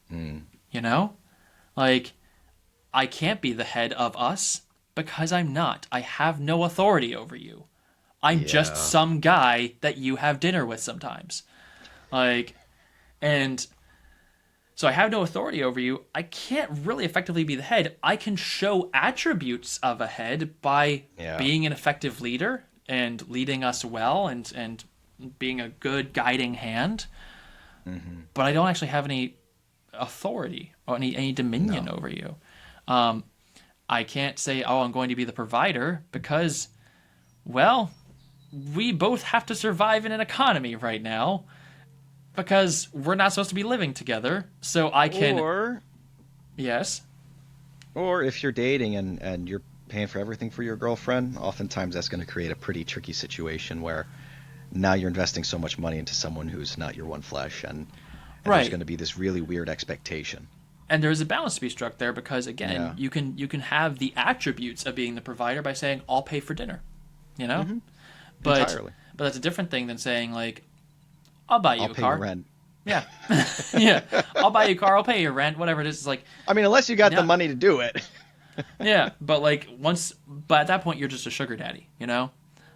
You know? Like, I can't be the head of us because I'm not. I have no authority over you. I'm just some guy that you have dinner with sometimes. Like, and so I have no authority over you. I can't really effectively be the head. I can show attributes of a head by being an effective leader and leading us well and being a good guiding hand. But I don't actually have any authority or any dominion over you. I can't say, oh, I'm going to be the provider because, well, we both have to survive in an economy right now. Because we're not supposed to be living together, so I can... Yes? Or if you're dating and you're paying for everything for your girlfriend, oftentimes that's going to create a pretty tricky situation where now you're investing so much money into someone who's not your one flesh, and there's going to be this really weird expectation. And there's a balance to be struck there because, again, you can have the attributes of being the provider by saying, I'll pay for dinner, you know? Entirely. But that's a different thing than saying, like, I'll buy you a car. I'll pay your rent. Yeah. Yeah. I'll buy you a car. I'll pay your rent, whatever it is. It's like, I mean, unless you got the money to do it. Yeah. But like but at that point, you're just a sugar daddy, you know?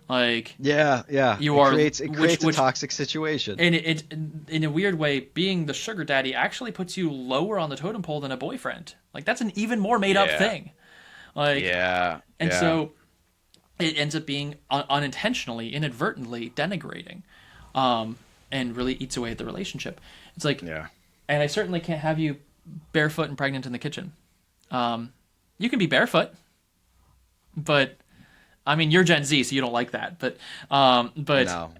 Like, yeah. It creates a toxic situation. And it in a weird way, being the sugar daddy actually puts you lower on the totem pole than a boyfriend. Like, that's an even more made up thing. Like, so it ends up being unintentionally, inadvertently denigrating. And really eats away at the relationship. It's like, and I certainly can't have you barefoot and pregnant in the kitchen. You can be barefoot, but I mean, you're Gen Z, so you don't like that. But no.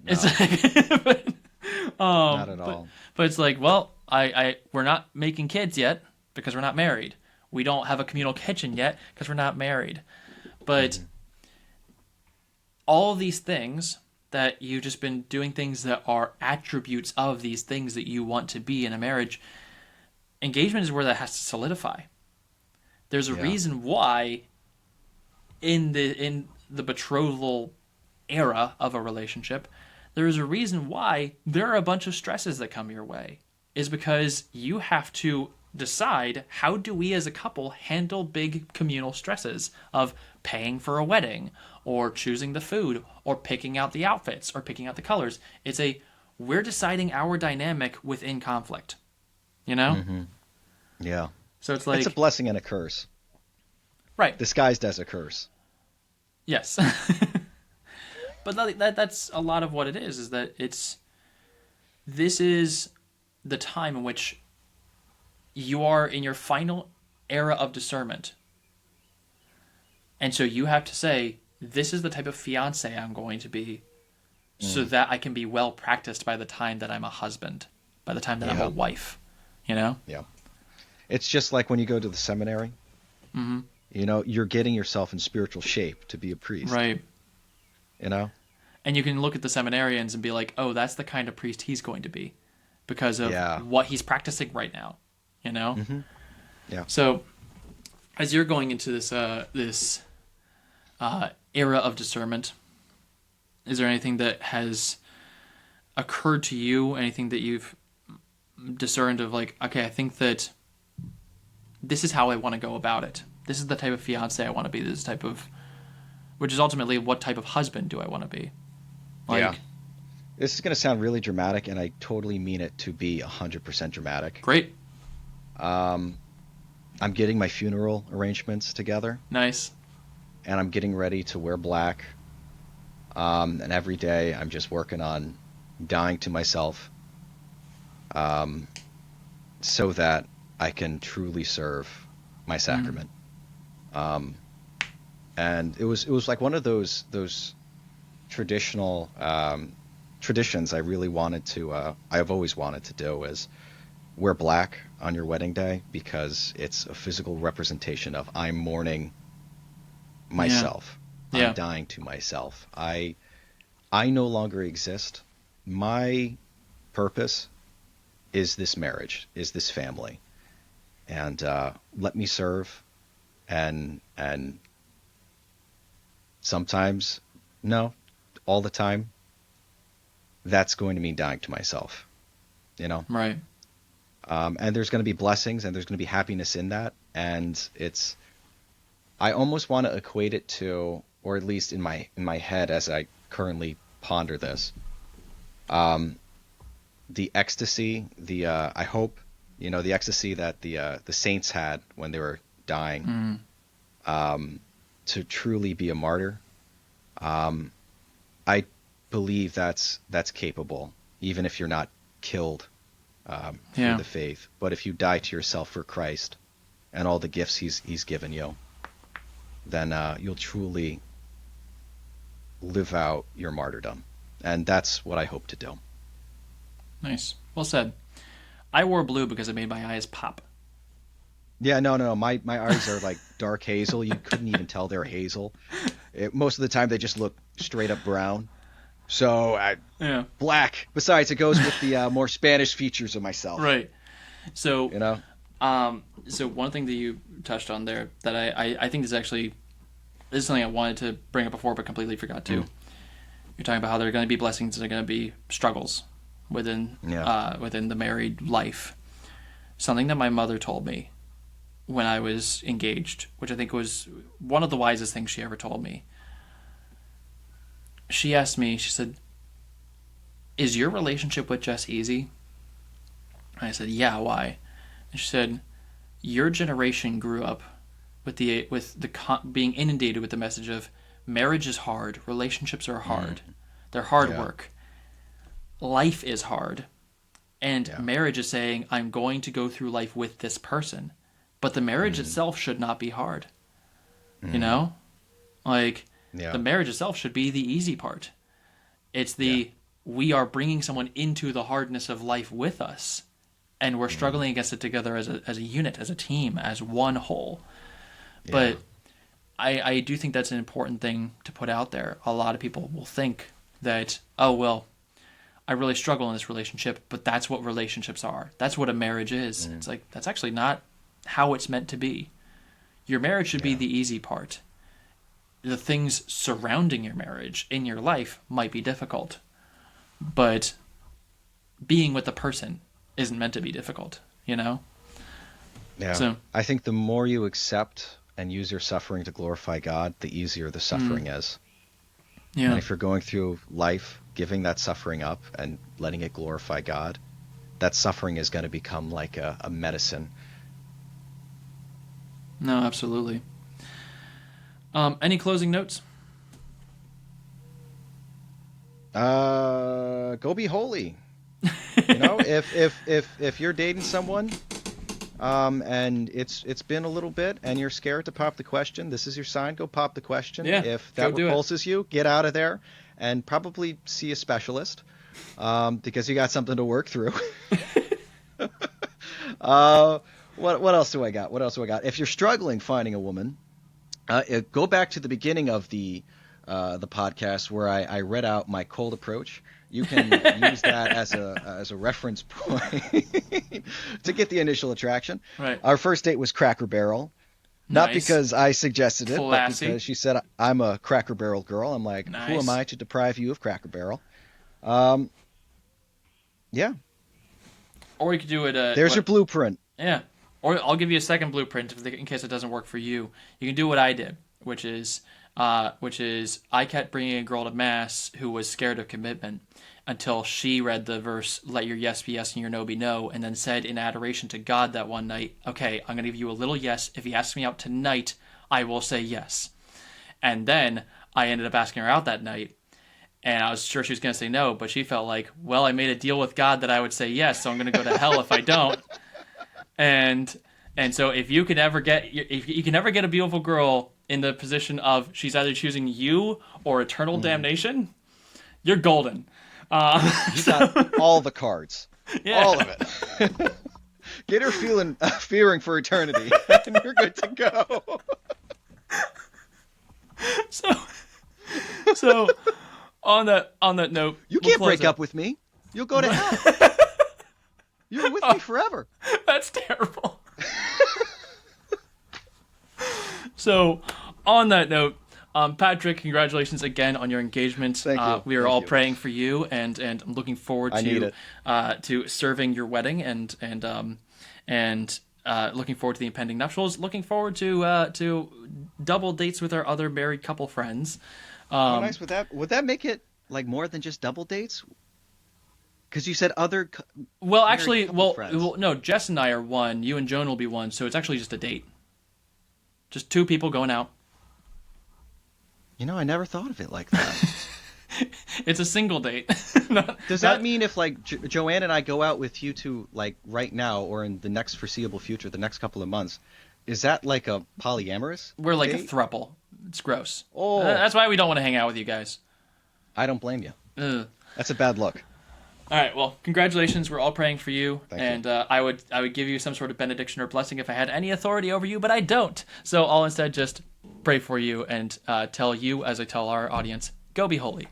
It's like, not at all. But it's like, well, we're not making kids yet because we're not married. We don't have a communal kitchen yet because we're not married. But all these things that you've just been doing things that are attributes of these things that you want to be in a marriage, engagement is where that has to solidify. There's a reason why in the betrothal era of a relationship, there is a reason why there are a bunch of stresses that come your way. Is because you have to decide, how do we as a couple handle big communal stresses of paying for a wedding or choosing the food or picking out the outfits or picking out the colors. We're deciding our dynamic within conflict, you know? Mm-hmm. Yeah. So it's like, it's a blessing and a curse. Right. Disguised as a curse. Yes. But that's a lot of what it is that this is the time in which you are in your final era of discernment. And so you have to say, this is the type of fiance I'm going to be so that I can be well practiced by the time that I'm a husband, by the time that I'm a wife, you know? Yeah. It's just like when you go to the seminary. Mm-hmm. You know, you're getting yourself in spiritual shape to be a priest. Right. You know? And you can look at the seminarians and be like, oh, that's the kind of priest he's going to be because of what he's practicing right now, you know? Mm-hmm. Yeah. So as you're going into this era of discernment, is there anything that has occurred to you, anything that you've discerned of like, okay, I think that this is how I want to go about it. This is the type of fiance I want to be. This type of, which is ultimately what type of husband do I want to be? Like, This is going to sound really dramatic, and I totally mean it to be 100% dramatic. Great. I'm getting my funeral arrangements together. Nice. And I'm getting ready to wear black. And every day I'm just working on dying to myself, so that I can truly serve my sacrament. And it was like one of those traditional traditions I really wanted to. I've always wanted to do is wear black on your wedding day, because it's a physical representation of I'm mourning myself. Yeah. I'm dying to myself. I no longer exist. My purpose is this marriage, is this family, and let me serve. And sometimes, no, all the time, that's going to mean dying to myself. You know? Right. And there's going to be blessings, and there's going to be happiness in that. And I almost want to equate it to, or at least in my head as I currently ponder this, the ecstasy, I hope, the ecstasy that the saints had when they were dying, to truly be a martyr. I believe that's capable, even if you're not killed for the faith. But if you die to yourself for Christ and all the gifts he's given you, then you'll truly live out your martyrdom. And that's what I hope to do. Nice. Well said. I wore blue because it made my eyes pop. Yeah, no. My eyes are like dark hazel. You couldn't even tell they're hazel. Most of the time they just look straight up brown. So black. Besides, it goes with the more Spanish features of myself. Right. So so one thing that you touched on there that I think is something I wanted to bring up before but completely forgot to. You're talking about how there are going to be blessings and there are going to be struggles within the married life. Something that my mother told me when I was engaged, which I think was one of the wisest things she ever told me. She asked me, she said, "Is your relationship with Jess easy?" And I said, "Yeah, why?" And she said, "Your generation grew up with being inundated with the message of marriage is hard, relationships are hard, they're hard work, life is hard, and marriage is saying I'm going to go through life with this person, but the marriage itself should not be hard, you know, like the marriage itself should be the easy part. It's we are bringing someone into the hardness of life with us, and we're struggling against it together as a unit, as a team, as one whole." But I do think that's an important thing to put out there. A lot of people will think that, oh, well, I really struggle in this relationship, but that's what relationships are. That's what a marriage is. It's like, that's actually not how it's meant to be. Your marriage should be the easy part. The things surrounding your marriage in your life might be difficult, but being with the person isn't meant to be difficult, you know? Yeah. So I think the more you accept and use your suffering to glorify God, the easier the suffering is. yeah, And if you're going through life, giving that suffering up and letting it glorify God, that suffering is going to become like a medicine. no, absolutely. Any closing notes? Go be holy. You know, if you're dating someone, and it's been a little bit, and you're scared to pop the question, this is your sign. Go pop the question. Yeah, If go that do it. repulses you, get out of there, and probably see a specialist, because you got something to work through. What else do I got? If you're struggling finding a woman, go back to the beginning of the podcast where I read out my cold approach. You can use that as a reference point to get the initial attraction. Right. Our first date was Cracker Barrel. Not Nice. because I suggested it, Classy. but because she said I'm a Cracker Barrel girl. I'm like, Nice. who am I to deprive you of Cracker Barrel? Yeah. Or you could do it. There's your blueprint. Yeah. Or I'll give you a second blueprint in case it doesn't work for you. You can do what I did, which is I kept bringing a girl to mass who was scared of commitment until she read the verse, "Let your yes be yes and your no be no," and then said in adoration to God that one night, "Okay, I'm going to give you a little yes. If he asks me out tonight, I will say yes." And then I ended up asking her out that night. And I was sure she was going to say no, but she felt like, well, I made a deal with God that I would say yes, so I'm going to go to hell if I don't. And so if you can ever get a beautiful girl in the position of she's either choosing you or eternal damnation, you're golden. You got all the cards, Yeah. all of it. Get her fearing for eternity, and you're good to go. So on that note, You we'll can't close break it. up with me. You'll go to hell. You're with me forever. That's terrible. So, on that note, Patrick, congratulations again on your engagement. Thank you. We are Thank all you. praying for you, and I'm looking forward I need to serving your wedding, and looking forward to the impending nuptials. Looking forward to double dates with our other married couple friends. How nice would that? Would that make it like more than just double dates? Because you said other. Well, married actually, couple friends. no. Jess and I are one. You and Joan will be one. So it's actually just a date. Just two people going out. You know, I never thought of it like that. It's a single date. Does that mean if like Joanne and I go out with you two like right now or in the next foreseeable future, the next couple of months, is that like a polyamorous? we're like date? a thruple? It's gross. Oh. That's why we don't want to hang out with you guys. I don't blame you. Ugh. That's a bad look. All right. Well, congratulations. We're all praying for you, Thank and I would give you some sort of benediction or blessing if I had any authority over you, but I don't. So I'll instead just pray for you and tell you, as I tell our audience, go be holy.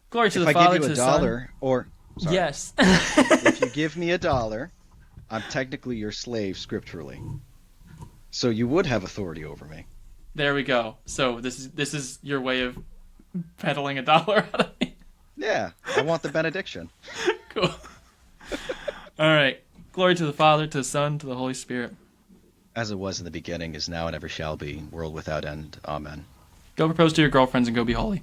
Glory to If the I Father, give to you a the Son. dollar, or sorry, Yes. if you give me $1, I'm technically your slave scripturally. So you would have authority over me. There we go. So this is your way of peddling $1 out of me. Yeah, I want the benediction. Cool. All right. Glory to the Father, to the Son, to the Holy Spirit. As it was in the beginning, is now, and ever shall be, world without end. Amen. Go propose to your girlfriends and go be holy.